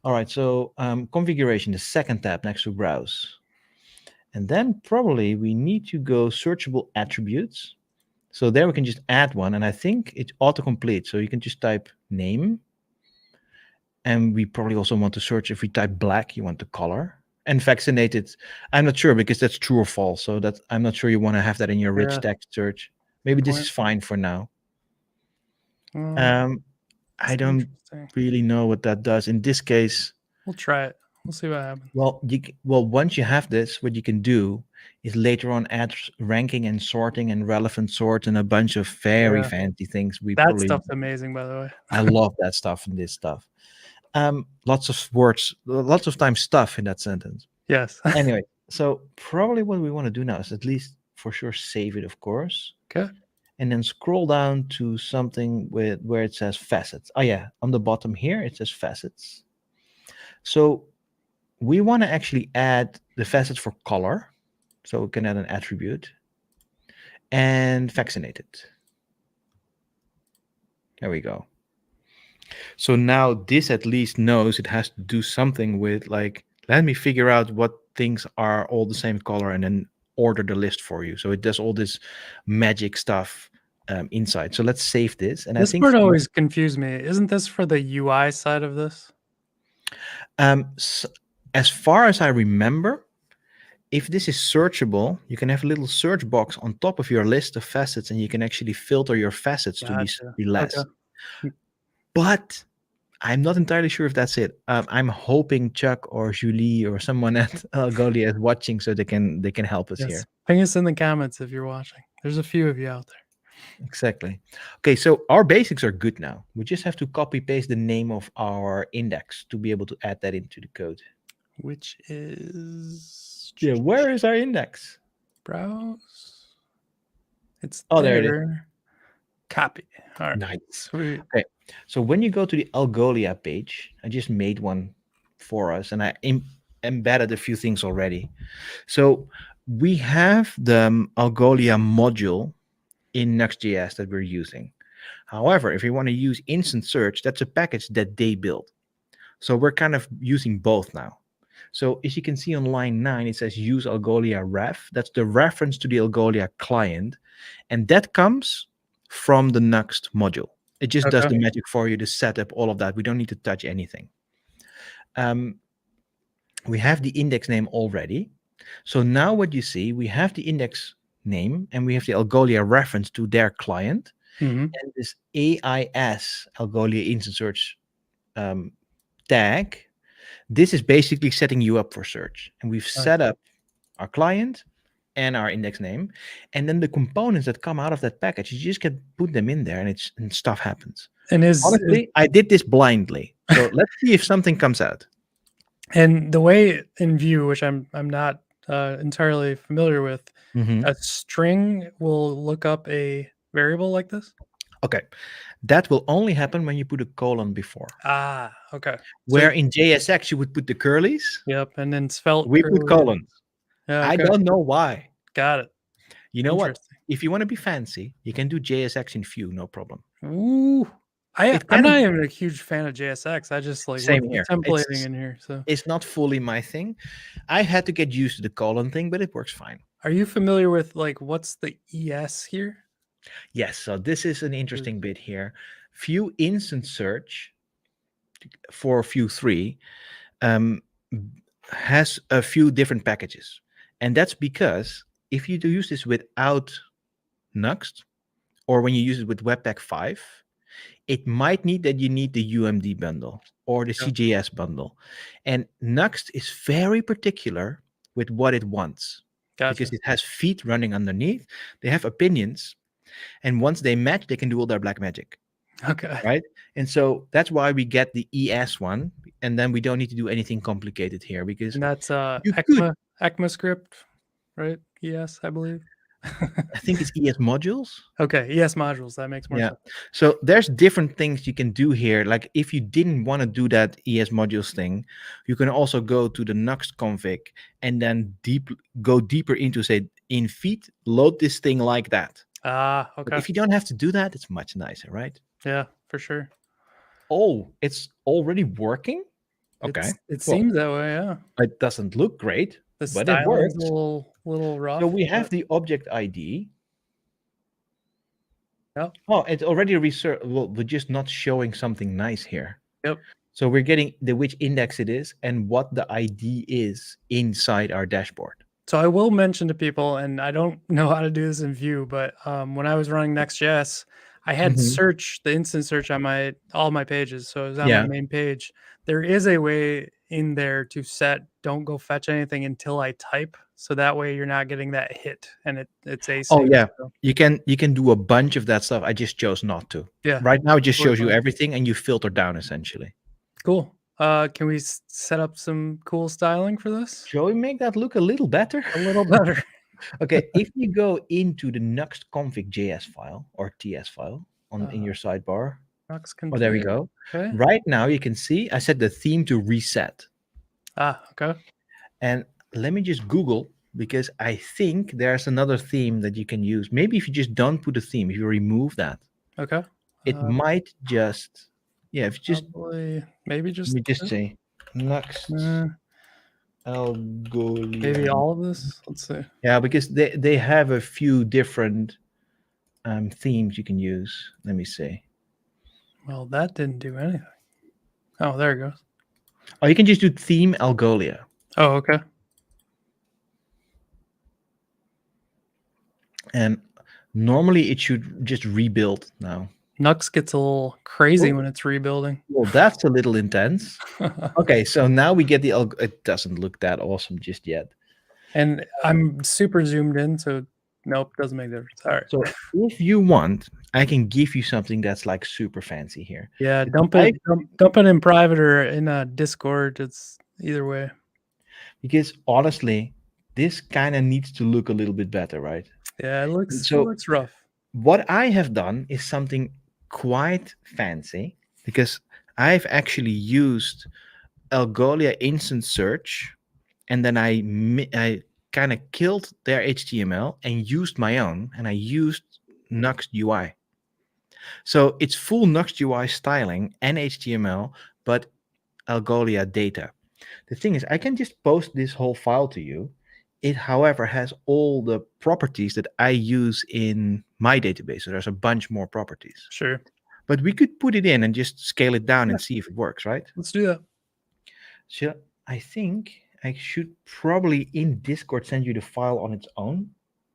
All right, so configuration, the second tab next to browse. And then probably we need to go searchable attributes. So there we can just add one, and I think it's autocomplete. So you can just type name. And we probably also want to search, if we type black, you want the color. And vaccinated, I'm not sure because that's true or false. So that I'm not sure you want to have that in your rich Yeah. text search. Maybe this point. is fine for now. Well, I it's don't interesting. really know what that does. In this case, We'll try it. We'll see what happens. well, once you have this, what you can do is later on add ranking and sorting and relevant sort and a bunch of very Yeah. fancy things. That stuff's amazing, by the way. I love that stuff in this stuff. Lots of words, lots of times stuff in that sentence. Yes. Anyway, so probably what we want to do now is at least for sure save it, of course. Okay. And then scroll down to something with where it says facets. Oh yeah, on the bottom here it says facets. So we want to actually add the facets for color. So we can add an attribute and vaccinated. There we go. So now this at least knows it has to do something with, like, let me figure out what things are all the same color and then order the list for you. So it does all this magic stuff inside. So let's save this. And This I think part always confused me. Isn't this for the UI side of this? as far as I remember, if this is searchable, you can have a little search box on top of your list of facets, and you can actually filter your facets to be less. Okay. But I'm not entirely sure if that's it. I'm hoping Chuck or Julie or someone at Algolia is watching, so they can help us here. Ping us in the comments if you're watching. There's a few of you out there. Exactly. Okay, so our basics are good now. We just have to copy paste the name of our index to be able to add that into the code. Which is where is our index? Browse. It's there it is. Copy. All right. Nice. Sweet. Okay, so when you go to the Algolia page, I just made one for us, and I embedded a few things already. So we have the Algolia module in Nuxt.js that we're using. However, if you want to use instant search, that's a package that they built. So we're kind of using both now. So as you can see on line 9, it says use Algolia ref. That's the reference to the Algolia client. And that comes from the Nuxt module. It just does the magic for you to set up all of that. We don't need to touch anything. We have the index name already. So now what you see, we have the index name and we have the Algolia reference to their client. And this AIS, Algolia Instant Search tag, this is basically setting you up for search. And we've set up our client and our index name. And then the components that come out of that package, you just can put them in there and stuff happens. And honestly, I did this blindly. So let's see if something comes out. And the way in Vue, which I'm not entirely familiar with, a string will look up a variable like this? Okay. That will only happen when you put a colon before. Ah, okay. Where in JSX you would put the curlies. Yep, and then svelte. We put colons. Yeah, I don't know why. Got it. You know what? If you want to be fancy, you can do JSX in Vue, no problem. Ooh. I'm not even a huge fan of JSX. I just like templating in here. So it's not fully my thing. I had to get used to the colon thing, but it works fine. Are you familiar with like what's the ES here? Yes, so this is an interesting bit here. Vue Instant Search for Vue 3 has a few different packages. And that's because if you do use this without Nuxt, or when you use it with Webpack 5, it might need that you need the UMD bundle or the CJS bundle. And Nuxt is very particular with what it wants. Gotcha. Because it has feet running underneath. They have opinions. And once they match, they can do all their black magic. Okay. Right. And so that's why we get the ES one. And then we don't need to do anything complicated here because And that's you could, ECMAScript, right? Yes, I believe. I think it's ES modules. Okay, ES modules. That makes more Yeah. sense. So there's different things you can do here. Like if you didn't want to do that ES modules thing, you can also go to the Nuxt config and then go deeper into, say, in feet, load this thing like that. Ah, But okay. if you don't have to do that, it's much nicer, right? Yeah, for sure. Oh, it's already working? Okay. It seems that way, yeah. It doesn't look great, The but it styling's works. a little rough. So we have but- the object ID. Yep. Oh, it's already researched. Well, we're just not showing something nice here. Yep. So we're getting which index it is and what the ID is inside our dashboard. So I will mention to people, and I don't know how to do this in Vue, but when I was running Next.js, I had the instant search on all my pages. So it was on my main page. There is a way in there to set don't go fetch anything until I type. So that way you're not getting that hit and it's async. Oh yeah. So, You can do a bunch of that stuff. I just chose not to. yeah. Right now it just Totally shows you fine. everything and you filter down essentially. Cool. Can we set up some cool styling for this? Shall we make that look a little better? A little better. Okay, if you go into the Nuxt config.js file or TS file in your sidebar. Nuxt Oh, there we config. go. Okay. Right now you can see I set the theme to reset. Ah, okay. And let me just Google because I think there's another theme that you can use. Maybe if you just don't put a theme, if you remove that, Okay. it might just, yeah, if you just, Probably, maybe just let me just say Nuxt Algolia. maybe all of this. Let's see. Yeah, because they have a few different themes you can use. Let me see. Well, that didn't do anything. Oh, there it goes. Oh, you can just do theme Algolia. Oh, okay. And normally it should just rebuild now. Nuxt gets a little crazy when it's rebuilding. Well, that's a little intense. Okay, so now we get the it doesn't look that awesome just yet. And I'm super zoomed in, so nope, doesn't make a difference. All right. So if you want, I can give you something that's like super fancy here. Yeah, dump it in private or in a Discord. It's either way. Because honestly, this kind of needs to look a little bit better, right? Yeah, it looks rough. What I have done is something quite fancy because I've actually used Algolia instant search, and then I kind of killed their HTML and used my own, and I used Nuxt UI. So it's full Nuxt UI styling and HTML, but Algolia data. The thing is, I can just post this whole file to you. It, however, has all the properties that I use in my database. So there's a bunch more properties. Sure. But we could put it in and just scale it down and see if it works, right? Let's do that. So I think I should probably in Discord send you the file on its own.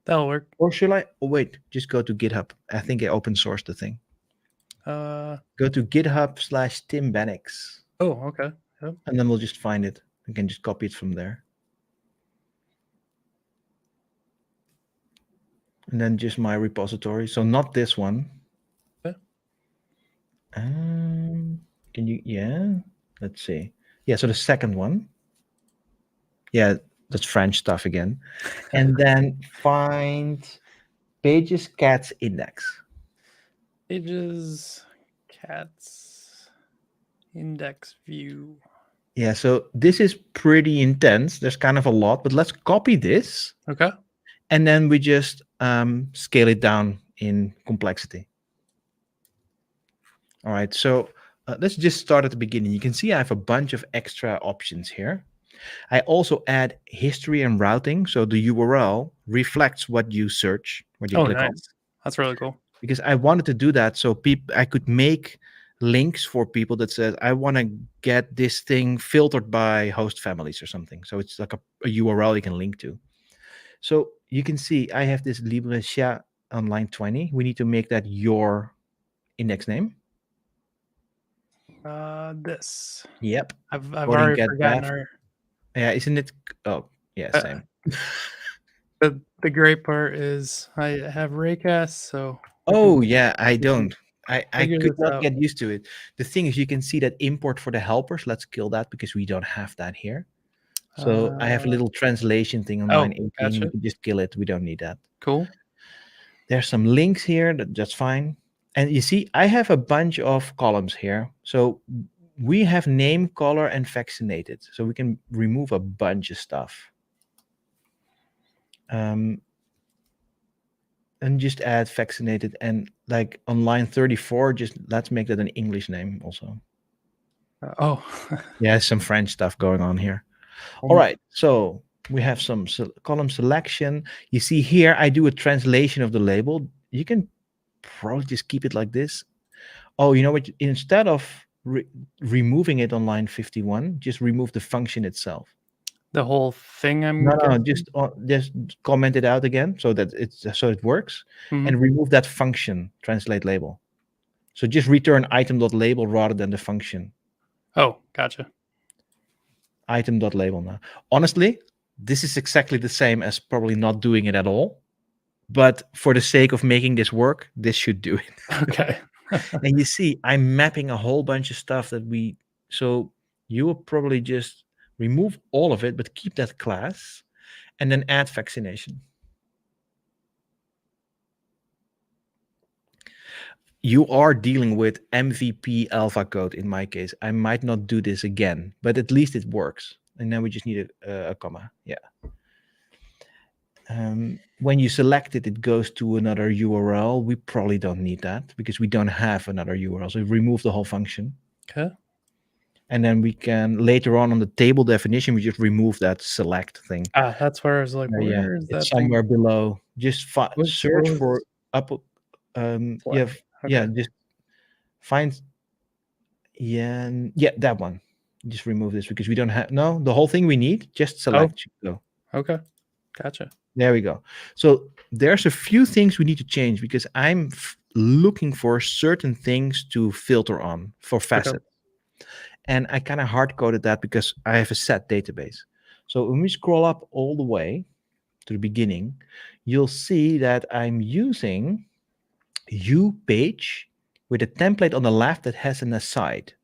That'll work. Or should I? Oh, wait, just go to GitHub. I think I open sourced the thing. Go to GitHub/Tim Bennix. Oh, okay. Yep. And then we'll just find it. We can just copy it from there. And then just my repository. So not this one. Okay. Can you, yeah, let's see. Yeah, so the second one. Yeah, that's French stuff again. And then find pages cats index. Pages, cats, index view. Yeah, so this is pretty intense. There's kind of a lot, but let's copy this. Okay. And then we just scale it down in complexity. All right, so let's just start at the beginning. You can see I have a bunch of extra options here. I also add history and routing. So the URL reflects what you search, what you click on. That's really cool. Because I wanted to do that so I could make links for people that says, I want to get this thing filtered by host families or something. So it's like a URL you can link to. So you can see I have this Librecia on line 20. We need to make that your index name. This. Yep. I've already forgotten our. Yeah, isn't it? Oh, Yeah, Uh, same. the great part is I have Raycast, so Oh yeah, I we can don't. I figure could this not out. get used to it. The thing is, you can see that import for the helpers. Let's kill that because we don't have that here. So I have a Uh, little translation thing on line oh, 18. We gotcha. can just kill it. We don't need that. Cool. There's some links here. That's fine. And you see, I have a bunch of columns here. So we have name, color, and vaccinated. So we can remove a bunch of stuff. And just add vaccinated, and like on line 34, just let's make that an English name also. Oh, Yeah, some French stuff going on here. All um, right, so we have some column selection. You see here, I do a translation of the label. You can probably just keep it like this. Oh, you know what? Instead of removing it on line 51, just remove the function itself. the whole thing. I'm No, guessing. just comment it out again so that it works, Mhm. and remove that function translate label. So just return item.label rather than the function Oh, gotcha. item.label now. Honestly, this is exactly the same as probably not doing it at all. But for the sake of making this work, this should do it. Okay. And you see, I'm mapping a whole bunch of stuff so you will probably just remove all of it, but keep that class and then add vaccination. You are dealing with MVP alpha code in my case. I might not do this again, but at least it works. And then we just need a comma. Yeah. When you select it, it goes to another URL. We probably don't need that because we don't have another URL. So remove the whole function. Okay. And then we can later on the table definition, we just remove that select thing. That's where I was like, Yeah, where is that it's thing? somewhere below. Just search was for up. Yeah, yeah. Okay. Just find. Yeah, that one. Just remove this because we don't have the whole thing we need. Just select. Go. Okay. Gotcha. There we go. So there's a few things we need to change because I'm looking for certain things to filter on for facets. And I kind of hard coded that because I have a set database. So when we scroll up all the way to the beginning, you'll see that I'm using page with a template on the left that has an aside.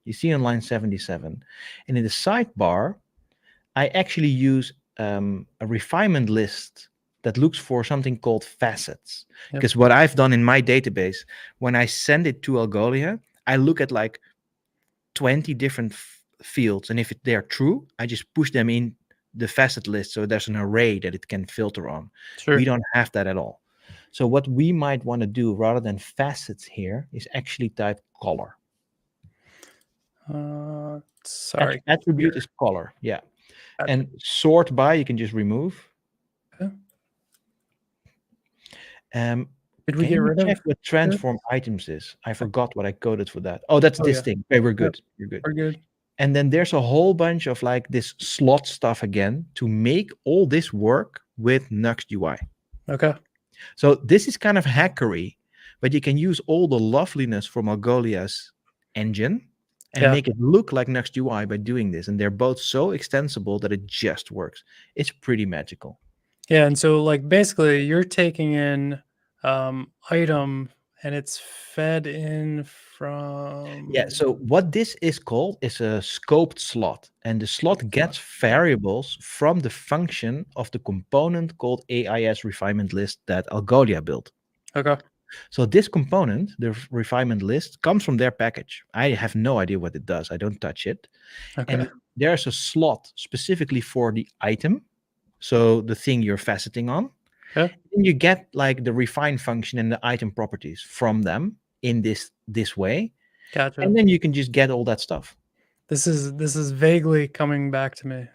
You see on line 77. And in the sidebar, I actually use a refinement list that looks for something called facets. Because what I've done in my database, when I send it to Algolia, I look at like 20 different fields. And if they're true, I just push them in the facet list. So there's an array that it can filter on. Sure. We don't have that at all. So what we might want to do rather than facets here is actually type color. Sorry. Attribute here. is color. Yeah. Attribute. And sort by, you can just remove. Okay. Did we get rid check of what transform items is? I forgot what I coded for that. Oh, that's this thing. Okay, we're good. You're good. We're good. And then there's a whole bunch of like this slot stuff again to make all this work with Nuxt UI. Okay. So this is kind of hackery, but you can use all the loveliness from Algolia's engine and make it look like Nuxt UI by doing this. And they're both so extensible that it just works. It's pretty magical. Yeah, and so like basically you're taking in item and it's fed in from So what this is called is a scoped slot, and the slot gets variables from the function of the component called AIS refinement list that Algolia built. Okay. So this component, the refinement list, comes from their package. I have no idea what it does. I don't touch it. Okay. And there's a slot specifically for the item, so the thing you're faceting on. Okay. And you get like the refine function and the item properties from them in this way. Gotcha. And then you can just get all that stuff. This is vaguely coming back to me.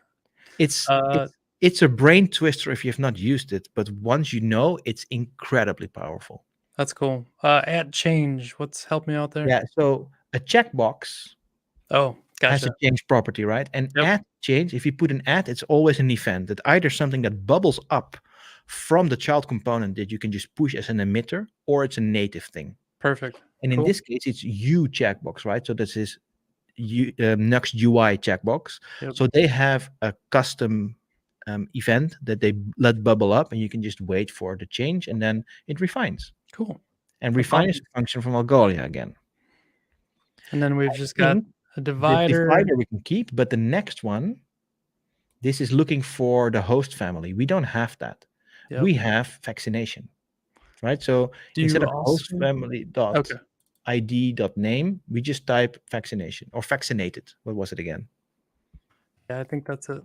It's a brain twister if you have not used it, but once you know, it's incredibly powerful. That's cool. At change, help me out there? Yeah, so a checkbox has a gotcha. change property, right? And at change, if you put an at, it's always an event that either something that bubbles up from the child component that you can just push as an emitter, or it's a native thing. Perfect. And in this case, it's U checkbox, right? So this is Nuxt UI checkbox. So they have a custom event that they let bubble up, and you can just wait for the change, and then it refines. Cool. And No refine problem. is a function from Algolia again. And then we've just I got think a the divider. divider we can keep, but the next one, this is looking for the host family. We don't have that. Yep. We have vaccination, right? So Do instead you of host also? family dot Okay. ID dot name, we just type vaccination or vaccinated. What was it again? Yeah, I think that's it.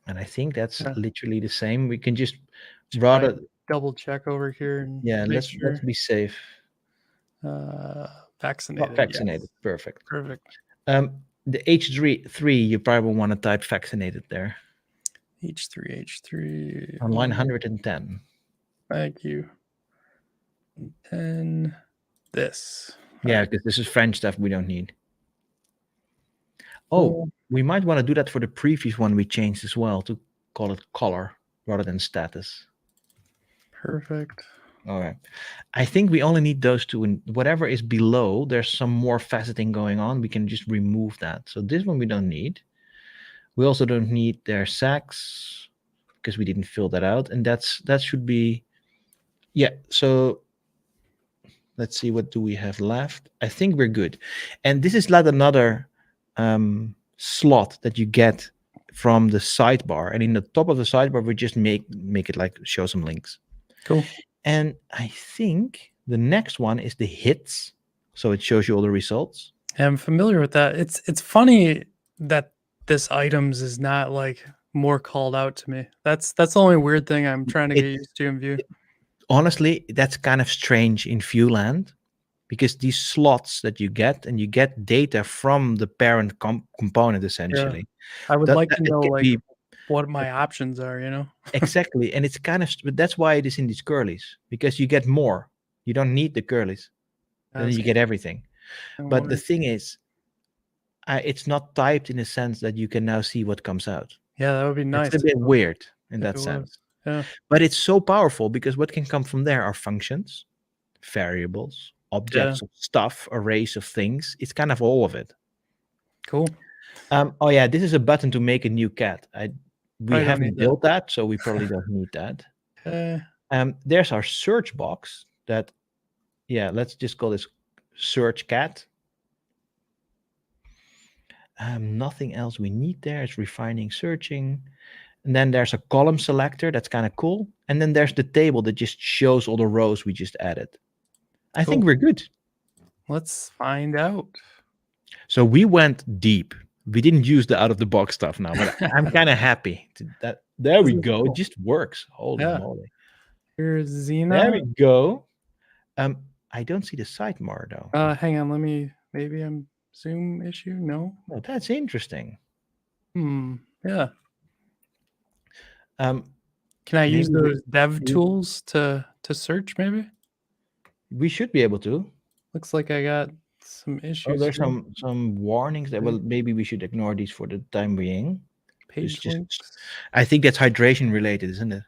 And I think that's Yeah. literally the same. We can just Should rather, probably double check over here and yeah, make let's sure. be safe. Vaccinated. Vaccinated, Yes. perfect. Perfect. The H3, you probably want to type vaccinated there H3. on line 110. Thank you. And this. Yeah, because this is French stuff we don't need. Cool. Oh, we might want to do that for the previous one we changed as well, to call it color rather than status. Perfect. All right. I think we only need those two, and whatever is below, there's some more faceting going on. We can just remove that. So this one we don't need. We also don't need their sex because we didn't fill that out, and that should be, yeah. So let's see, what do we have left? I think we're good. And this is like another slot that you get from the sidebar, and in the top of the sidebar we just make it like show some links. Cool. And I think the next one is the hits, so it shows you all the results. Yeah, I'm familiar with that. It's funny that this items is not like more called out to me. That's the only weird thing I'm trying to get used to in Vue. Honestly, that's kind of strange in Viewland, because these slots that you get, and you get data from the parent component essentially. I would like to it know can like be what my options are, exactly, and it's kind of, but that's why it is in these curlies, because you get more. You don't need the curlies, and then That's you get everything. no But the worries. thing is, it's not typed in a sense that you can now see what comes out. Yeah, that would be nice. It's a bit weird in if that it was. sense. Yeah. But it's so powerful, because what can come from there are functions, variables, objects of stuff, arrays of things. It's kind of all of it. Cool. Oh yeah, this is a button to make a new cat. We Probably don't haven't need that. built that, so we probably don't need that. There's our search box that, yeah, let's just call this search cat. Nothing else we need there. It's refining, searching. And then there's a column selector. That's kind of cool. And then there's the table that just shows all the rows we just added. I think we're good. Let's find out. So we went deep. We didn't use the out of the box stuff now, but I'm kind of happy that there we go. It just works. Holy moly. Here's Xena. There we go. I don't see the sidebar though. Hang on, maybe I'm Zoom issue. No. Oh, that's interesting. Yeah. Can I use those dev tools to search maybe? We should be able to. Looks like I got some issues. Oh, there's some warnings that, well, maybe we should ignore these for the time being. Page links. I think that's hydration related, isn't it?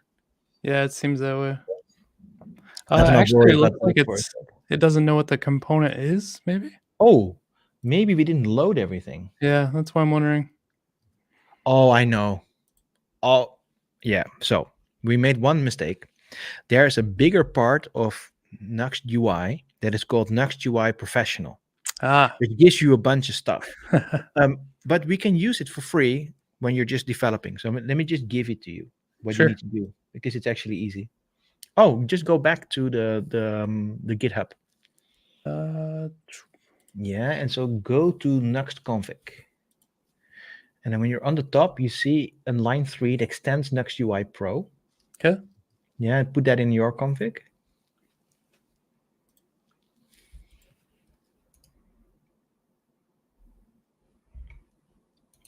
Yeah, it seems that way. Actually, it looks like it doesn't know what the component is, maybe? Oh, maybe we didn't load everything. Yeah, that's why I'm wondering. Oh, I know. Oh, yeah. So we made one mistake. There's a bigger part of Nuxt UI that is called Nuxt UI Professional. It gives you a bunch of stuff. But we can use it for free when you're just developing. So let me just give it to you, what you need to do, because it's actually easy. Oh, just go back to the GitHub. Yeah, and so go to Nuxt config. And then when you're on the top, you see in line 3, it extends Nuxt UI Pro. Okay. Yeah, put that in your config.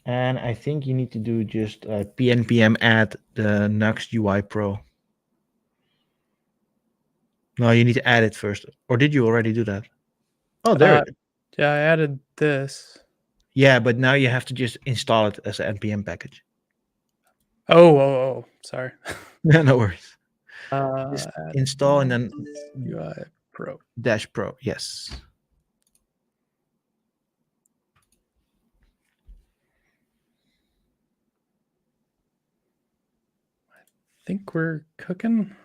And I think you need to do just pnpm add the Nuxt UI Pro. No, you need to add it first. Or did you already do that? Oh, there it is. Yeah, I added this. Yeah, but now you have to just install it as an npm package. Oh, sorry. Yeah, no worries. Just install and then UI Pro. -Pro, yes. think we're cooking.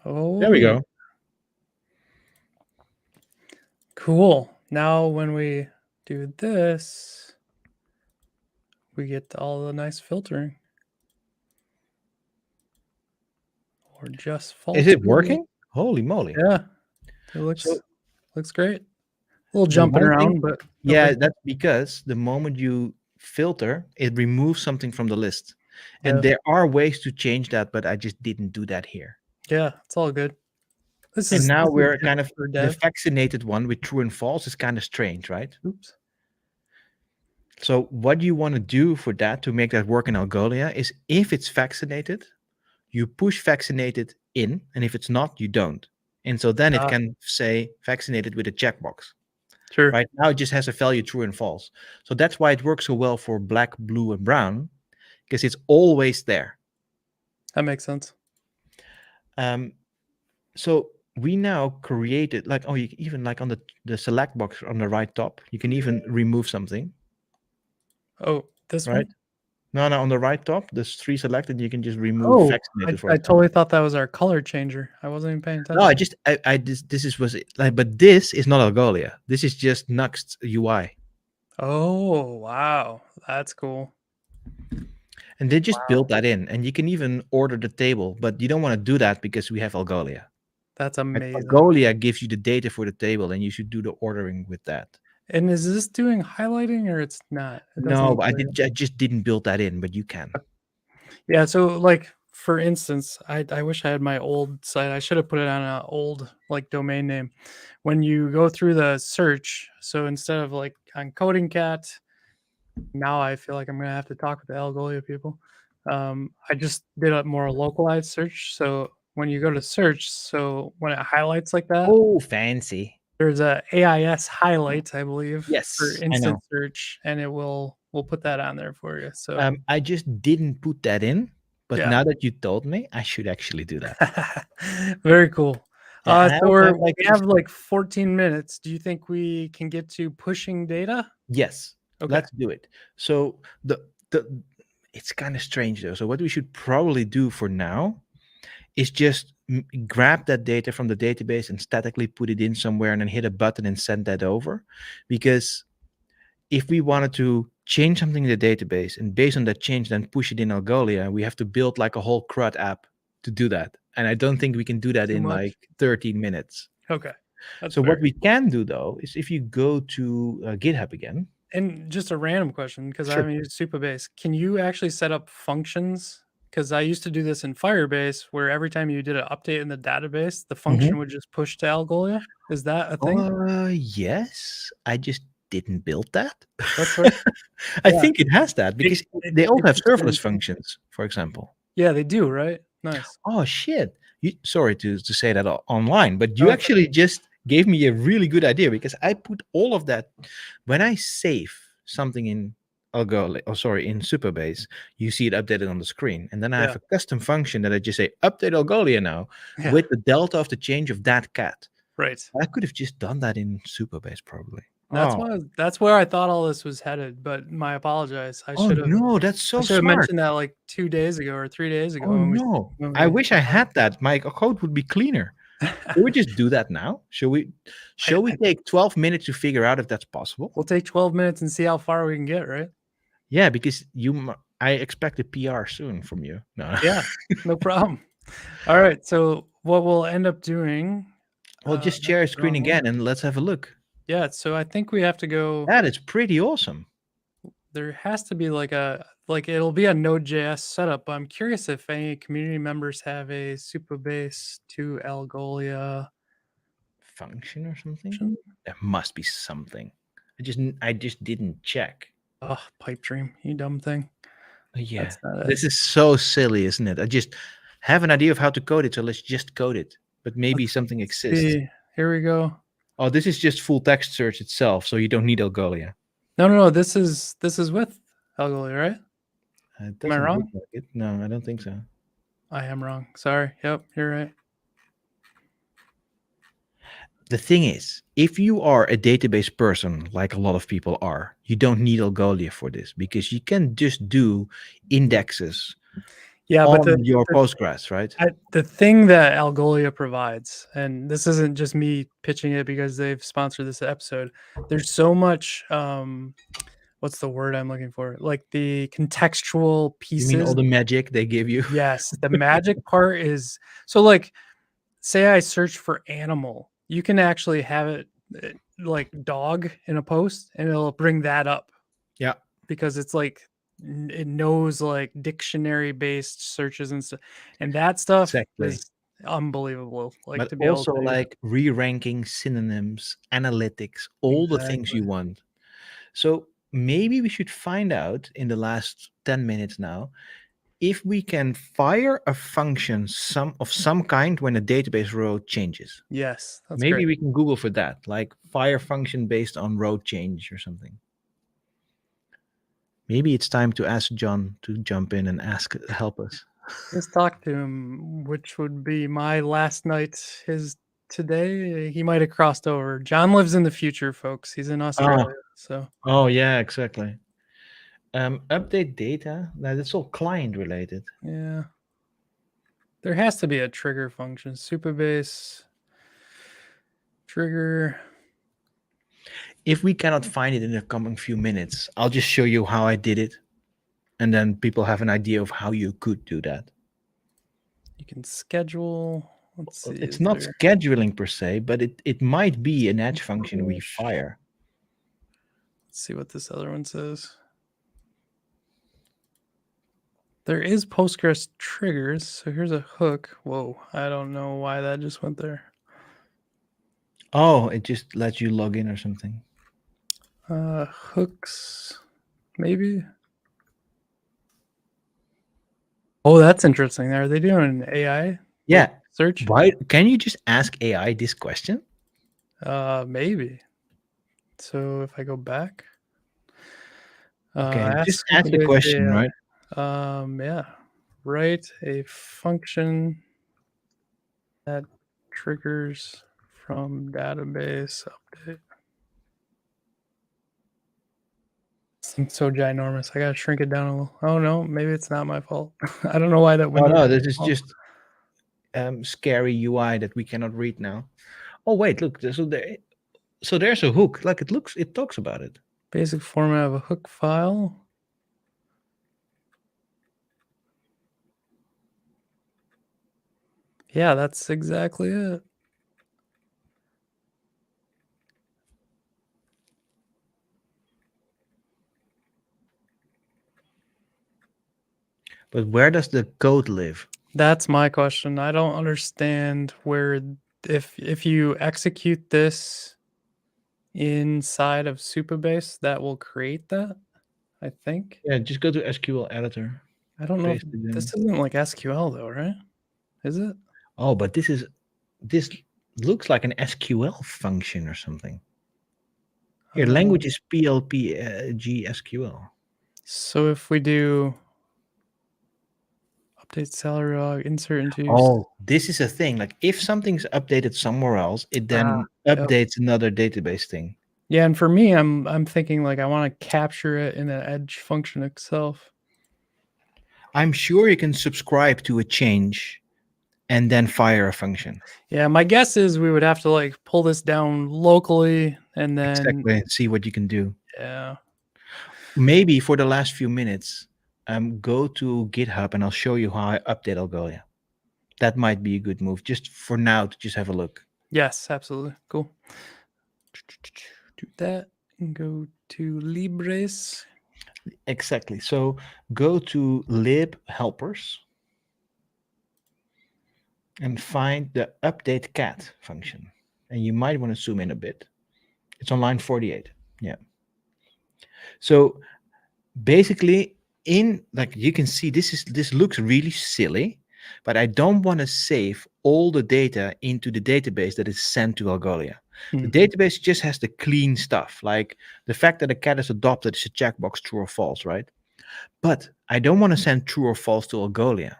Oh, There we go. Cool. Now when we do this, we get all the nice filtering. Or just Is it faltering. working? Holy moly. Yeah. It looks So looks great. A little the jumping one thing, around, but no yeah, big- that's because the moment you filter, it removes something from the list. And Yeah. there are ways to change that, but I just didn't do that here. Yeah, it's all good. This And is now this is we're good kind of for the dev. vaccinated one with true and false is kind of strange, right? Oops. So what you want to do for that to make that work in Algolia is if it's vaccinated, you push vaccinated in, and if it's not, you don't. And so then it Ah. can say vaccinated with a checkbox. Sure. Right now it just has a value true and false. So that's why it works so well for black, blue, and brown, because it's always there. That makes sense. So we now created like, oh, you can even like on the select box on the right top, you can even remove something. Oh, this Right? one? No, on the right top, there's 3 selected. You can just remove Oh, vaccinated. For I example. totally thought that was our color changer. I wasn't even paying attention. No, this is was like, but this is not Algolia. This is just Nuxt UI. Oh, wow. That's cool. And they just built that in, and you can even order the table, but you don't want to do that because we have Algolia. That's Like, amazing. Algolia gives you the data for the table, and you should do the ordering with that. And is this doing highlighting or it's not? It doesn't No, look I like it. just didn't build that in, but you can. Yeah, so like for instance, I wish I had my old site. I should have put it on an old like domain name. When you go through the search, so instead of like on Coding Cat, now I feel like I'm gonna have to talk with the Algolia people. I just did a more localized search. So when you go to search, so when it highlights like that, Oh, fancy. there's a AIS highlight, I believe, Yes, for I know. instant search, and we'll put that on there for you. So I just didn't put that in, but yeah. now that you told me, I should actually do that. Very cool. Yeah, and I So also have, we like, have like 14 minutes. Do you think we can get to pushing data? Yes, Okay. let's do it. So the it's kind of strange though. So what we should probably do for now is just grab that data from the database and statically put it in somewhere and then hit a button and send that over. Because if we wanted to change something in the database and based on that change then push it in Algolia, we have to build like a whole CRUD app to do that. And I don't think we can do that Too in much? like 13 minutes. Okay. That's So fair. what we can do though is if you go to GitHub again. And just a random question, because I Sure. haven't used Supabase. Can you actually set up functions? Because I used to do this in Firebase, where every time you did an update in the database, the function would just push to Algolia. Is that a thing? Yes, I just didn't build that. That's right. I Yeah. think it has that because they all it have keeps saying- serverless functions, for example. Yeah, they do, right? Nice. Oh shit! Sorry to say that online, but you No, it's actually just gave me a really good idea because I put all of that when I save something in Algolia, in Supabase, you see it updated on the screen, and then I have Yeah. a custom function that I just say update Algolia now Yeah. with the delta of the change of that cat. Right. I could have just done that in Supabase probably. That's where I thought all this was headed, but I apologize. I Oh should have no, that's so smart. mentioned that like 2 days ago or 3 days ago. Oh when we- no, when I we- wish I had that. My code would be cleaner. Can we just do that now? Shall we take 12 minutes to figure out if that's possible? We'll take 12 minutes and see how far we can get, right? Yeah, because I expect a PR soon from you. No. Yeah, no problem. All right, so what we'll end up doing. Well, just share a screen again and let's have a look. Yeah, so I think we have to go. That is pretty awesome. There has to be it'll be a Node.js setup, but I'm curious if any community members have a Supabase to Algolia function or something. function. There must be something. I just didn't check. Oh, pipe dream, you dumb thing. Yeah, That's not it. this is so silly, isn't it? I just have an idea of how to code it, so let's just code it. But maybe something exists. See, here we go. Oh, this is just full text search itself, so you don't need Algolia. No. This is with Algolia, right? It Am I doesn't wrong? look like it. No, I don't think so. I am wrong. Sorry. Yep, you're right. The thing is, if you are a database person, like a lot of people are, you don't need Algolia for this because you can just do indexes. Yeah, but on your Postgres, right? the thing that Algolia provides, and this isn't just me pitching it because they've sponsored this episode. There's so much. What's the word I'm looking for? Like the contextual You mean all pieces. the magic they give you? Yes, the magic part is so. Like, say I search for animal, you can actually have it like dog in a post, and it'll bring that up. Yeah. Because it's like it knows like dictionary based searches and stuff, and that stuff Exactly. is unbelievable. Like But to be able also to like re-ranking, synonyms, analytics, all the things you want. So maybe we should find out in the last 10 minutes now if we can fire a function of some kind when a database row changes. Yes, that's Maybe great. we can Google for that, like fire function based on row change or something. Maybe it's time to ask John to jump in and help us. Just talk to him, which would be my last night. His today, he might have crossed over. John lives in the future, folks. He's in Australia, so Oh yeah, exactly. Update data. Now that's all client related. yeah. There has to be a trigger function. Supabase trigger. If we cannot find it in the coming few minutes, I'll just show you how I did it, and then people have an idea of how you could do that. You can schedule. Let's see. It's not scheduling per se, but it might be an edge function we fire. Let's see what this other one says. There is Postgres triggers. So here's a hook. Whoa, I don't know why that just went there. Oh, it just lets you log in or something. Hooks, maybe. Oh, that's interesting. Are they doing an AI Yeah. search? Why can you just ask AI this question? Maybe. So if I go back, Okay, just ask the question, right? Yeah. Write a function that triggers from database update. It's so ginormous. I gotta shrink it down a little. Oh no, maybe it's not my fault. I don't know why that Oh window. no, this is just scary UI that we cannot read now. Oh wait, look. So there's a hook. Like it talks about it. Basic format of a hook file. Yeah, that's exactly it. But where does the code live? That's my question. I don't understand where if you execute this inside of Supabase, that will create that, I think. Yeah, just go to SQL editor. I don't know if Paste it in. this isn't like SQL though, right? Is it? Oh, but this looks like an SQL function or something. Your language is PLPG SQL. So if we do update salary log, insert into. Oh, this is a thing. Like if something's updated somewhere else, it then updates another database thing. Yeah, and for me, I'm thinking like I want to capture it in an edge function itself. I'm sure you can subscribe to a change and then fire a function. Yeah, my guess is we would have to like pull this down locally and then Exactly. See what you can do. Yeah. Maybe for the last few minutes, go to GitHub and I'll show you how I update Algolia. That might be a good move just for now to just have a look. Yes, absolutely. Cool. Do that and go to Libres. Exactly. So go to lib helpers and find the update cat function. And you might want to zoom in a bit. It's on line 48. Yeah. So basically like you can see this looks really silly, but I don't want to save all the data into the database that is sent to Algolia. The database just has the clean stuff, like the fact that a cat is adopted is a checkbox, true or false, right? But I don't want to send true or false to Algolia.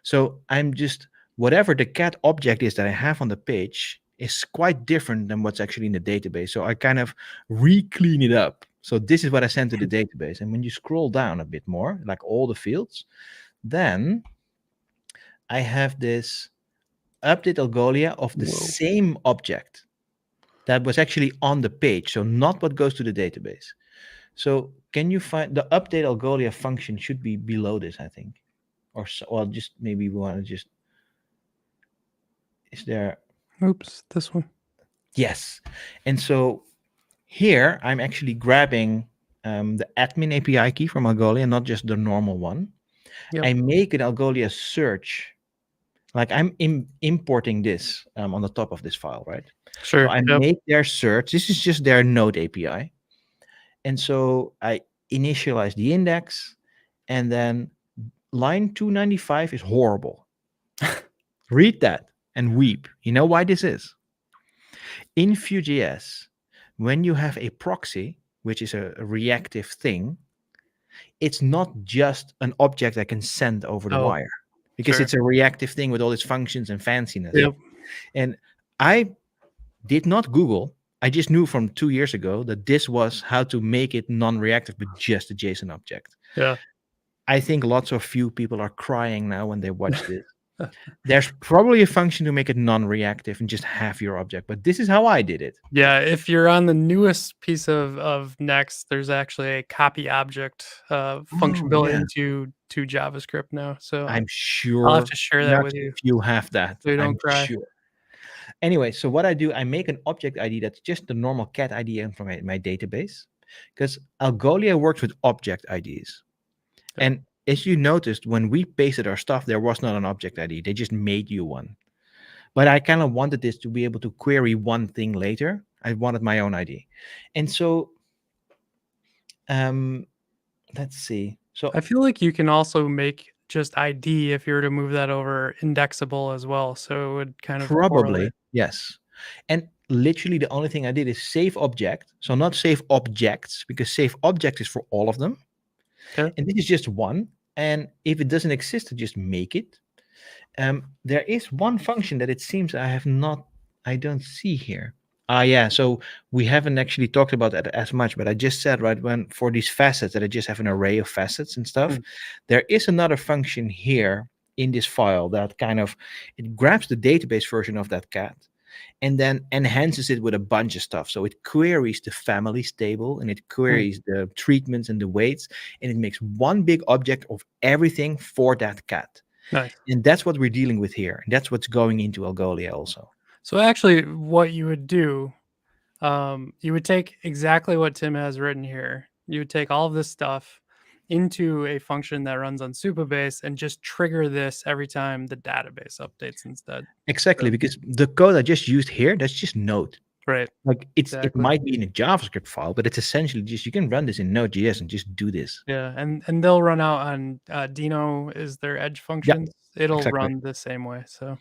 So I'm just, whatever the cat object is that I have on the page is quite different than what's actually in the database. So I kind of re-clean it up. So this is what I send to the database. And when you scroll down a bit more, like all the fields, then I have this update Algolia of the same object that was actually on the page, so not what goes to the database. So can you find the update Algolia function should be below this, I think, or so, well, just maybe we want to just. Is there? Oops, this one. Yes, and so here I'm actually grabbing the admin API key from Algolia, not just the normal one. Yep. I make an Algolia search, like I'm importing this on the top of this file, right? Sure. So I make their search. This is just their node API. And so I initialize the index, and then line 295 is horrible. Read that and weep. You know why this is? In Vue.js, when you have a proxy, which is a reactive thing, it's not just an object I can send over the wire, because sure. it's a reactive thing with all its functions and fanciness. Yep. And I did not Google. I just knew from 2 years ago that this was how to make it non-reactive, but just a JSON object. Yeah. I think lots of Vue people are crying now when they watch this. There's probably a function to make it non-reactive and just have your object, but this is how I did it. Yeah, if you're on the newest piece of Next, there's actually a copy object function built into JavaScript now. So I'm sure I'll have to share that with you. If you have that, so you don't I'm cry. sure. Anyway, so what I do, I make an object ID that's just the normal cat ID from my database, because Algolia works with object IDs. Yeah. And as you noticed, when we pasted our stuff, there was not an object ID. They just made you one. But I kind of wanted this to be able to query one thing later. I wanted my own ID. And so, let's see. So I feel like you can also make just ID if you were to move that over indexable as well. So it would kind of probably, correlate. yes. And literally the only thing I did is save object. So not save objects, because save object is for all of them. Okay. And this is just one. And if it doesn't exist, I just make it. There is one function that it seems I don't see here. Yeah. So we haven't actually talked about that as much, but I just said, right, when for these facets that I just have an array of facets and stuff, there is another function here in this file that it grabs the database version of that cat and then enhances it with a bunch of stuff. So it queries the families table, and it queries the treatments and the weights, and it makes one big object of everything for that cat. Nice. And that's what we're dealing with here. And that's what's going into Algolia also. So actually what you would do, you would take exactly what Tim has written here. You would take all of this stuff into a function that runs on Supabase and just trigger this every time the database updates instead. Exactly, because the code I just used here, that's just Node. Right. Like it might be in a JavaScript file, but it's essentially just you can run this in Node.js and just do this. Yeah, and they'll run out on Dino is their edge function. It'll run the same way. So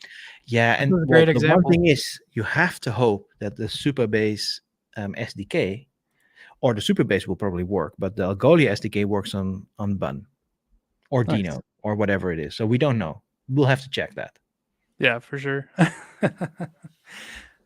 yeah, and a great the example. one thing is you have to hope that the Supabase SDK or the Supabase will probably work, but the Algolia SDK works on Bun or Dino or whatever it is. So we don't know. We'll have to check that. Yeah, for sure.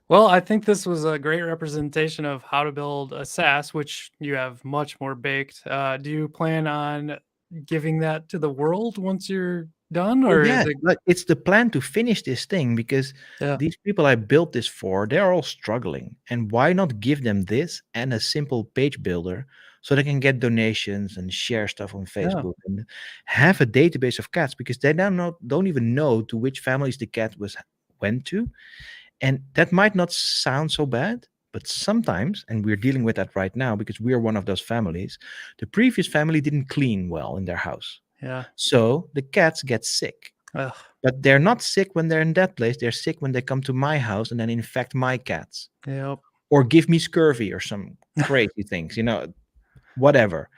Well, I think this was a great representation of how to build a SaaS, which you have much more baked. Do you plan on giving that to the world once you're done, or yeah, is it... like it's the plan to finish this thing, because these people I built this for, they're all struggling, and why not give them this and a simple page builder so they can get donations and share stuff on Facebook and have a database of cats, because they don't even know to which families the cat went to. And that might not sound so bad, but sometimes, and we're dealing with that right now because we are one of those families, the previous family didn't clean well in their house. Yeah. So the cats get sick. Ugh. But they're not sick when they're in that place. They're sick when they come to my house and then infect my cats. Yep. Or give me scurvy or some crazy things, whatever.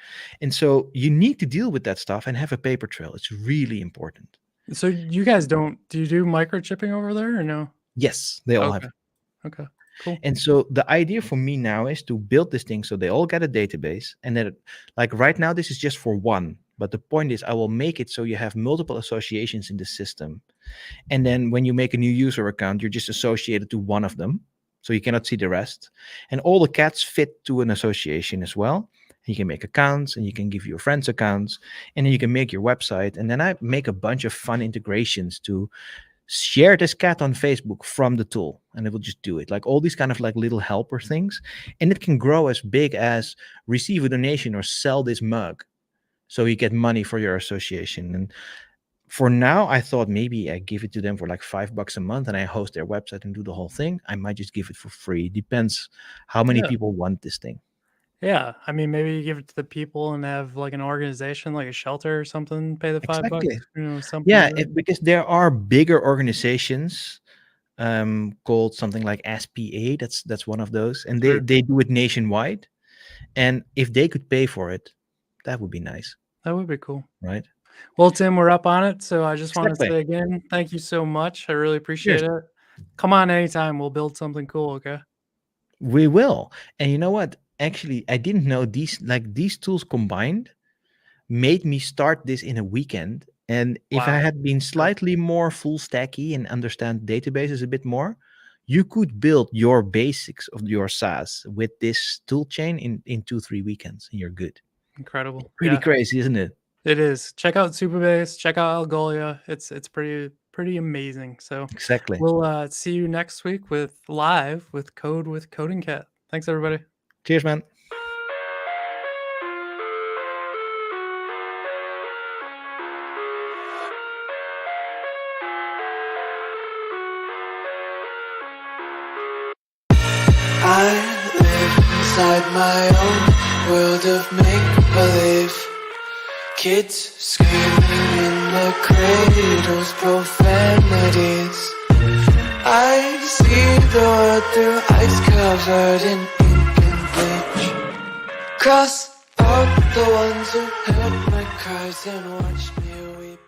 And so you need to deal with that stuff and have a paper trail. It's really important. So you guys do you do microchipping over there or no? Yes, they all have it. Okay, cool. And so the idea for me now is to build this thing so they all get a database, and then like right now this is just for one, but the point is I will make it so you have multiple associations in the system, and then when you make a new user account, you're just associated to one of them, so you cannot see the rest, and all the cats fit to an association as well. You can make accounts, and you can give your friends accounts, and then you can make your website. And then I make a bunch of fun integrations to share this cat on Facebook from the tool, and it will just do it. Like all these kind of like little helper things, and it can grow as big as receive a donation or sell this mug, so you get money for your association. And for now, I thought maybe I give it to them for like $5 a month, and I host their website and do the whole thing. I might just give it for free. Depends how many Yeah. people want this thing. Yeah, I mean, maybe you give it to the people and have like an organization, like a shelter or something, pay the $5, Exactly. something. Yeah, like that. because there are bigger organizations called something like SPA. That's one of those, and Sure. they do it nationwide. And if they could pay for it, that would be nice, That would be cool. right? Well, Tim, we're up on it. So I just want to Exactly. say again, thank you so much. I really appreciate Cheers. it. Come on anytime. We'll build something cool. Okay. We will. And you know what? Actually, I didn't know these tools combined made me start this in a weekend. And if I Wow. had been slightly more full stacky and understand databases a bit more, you could build your basics of your SaaS with this tool chain in 2-3 weekends, and you're good. Incredible. Pretty Yeah, crazy, isn't it? it is. Check out Supabase. Check out Algolia. It's pretty amazing. So Exactly. we'll see you next week with Code with Coding Cat. Thanks, everybody. Cheers, man. I live inside my own world of make-believe. Kids screaming in the cradles, profanities. I see the world through ice covered in ink and bleach. Cross out the ones who heard my cries and watched me weep.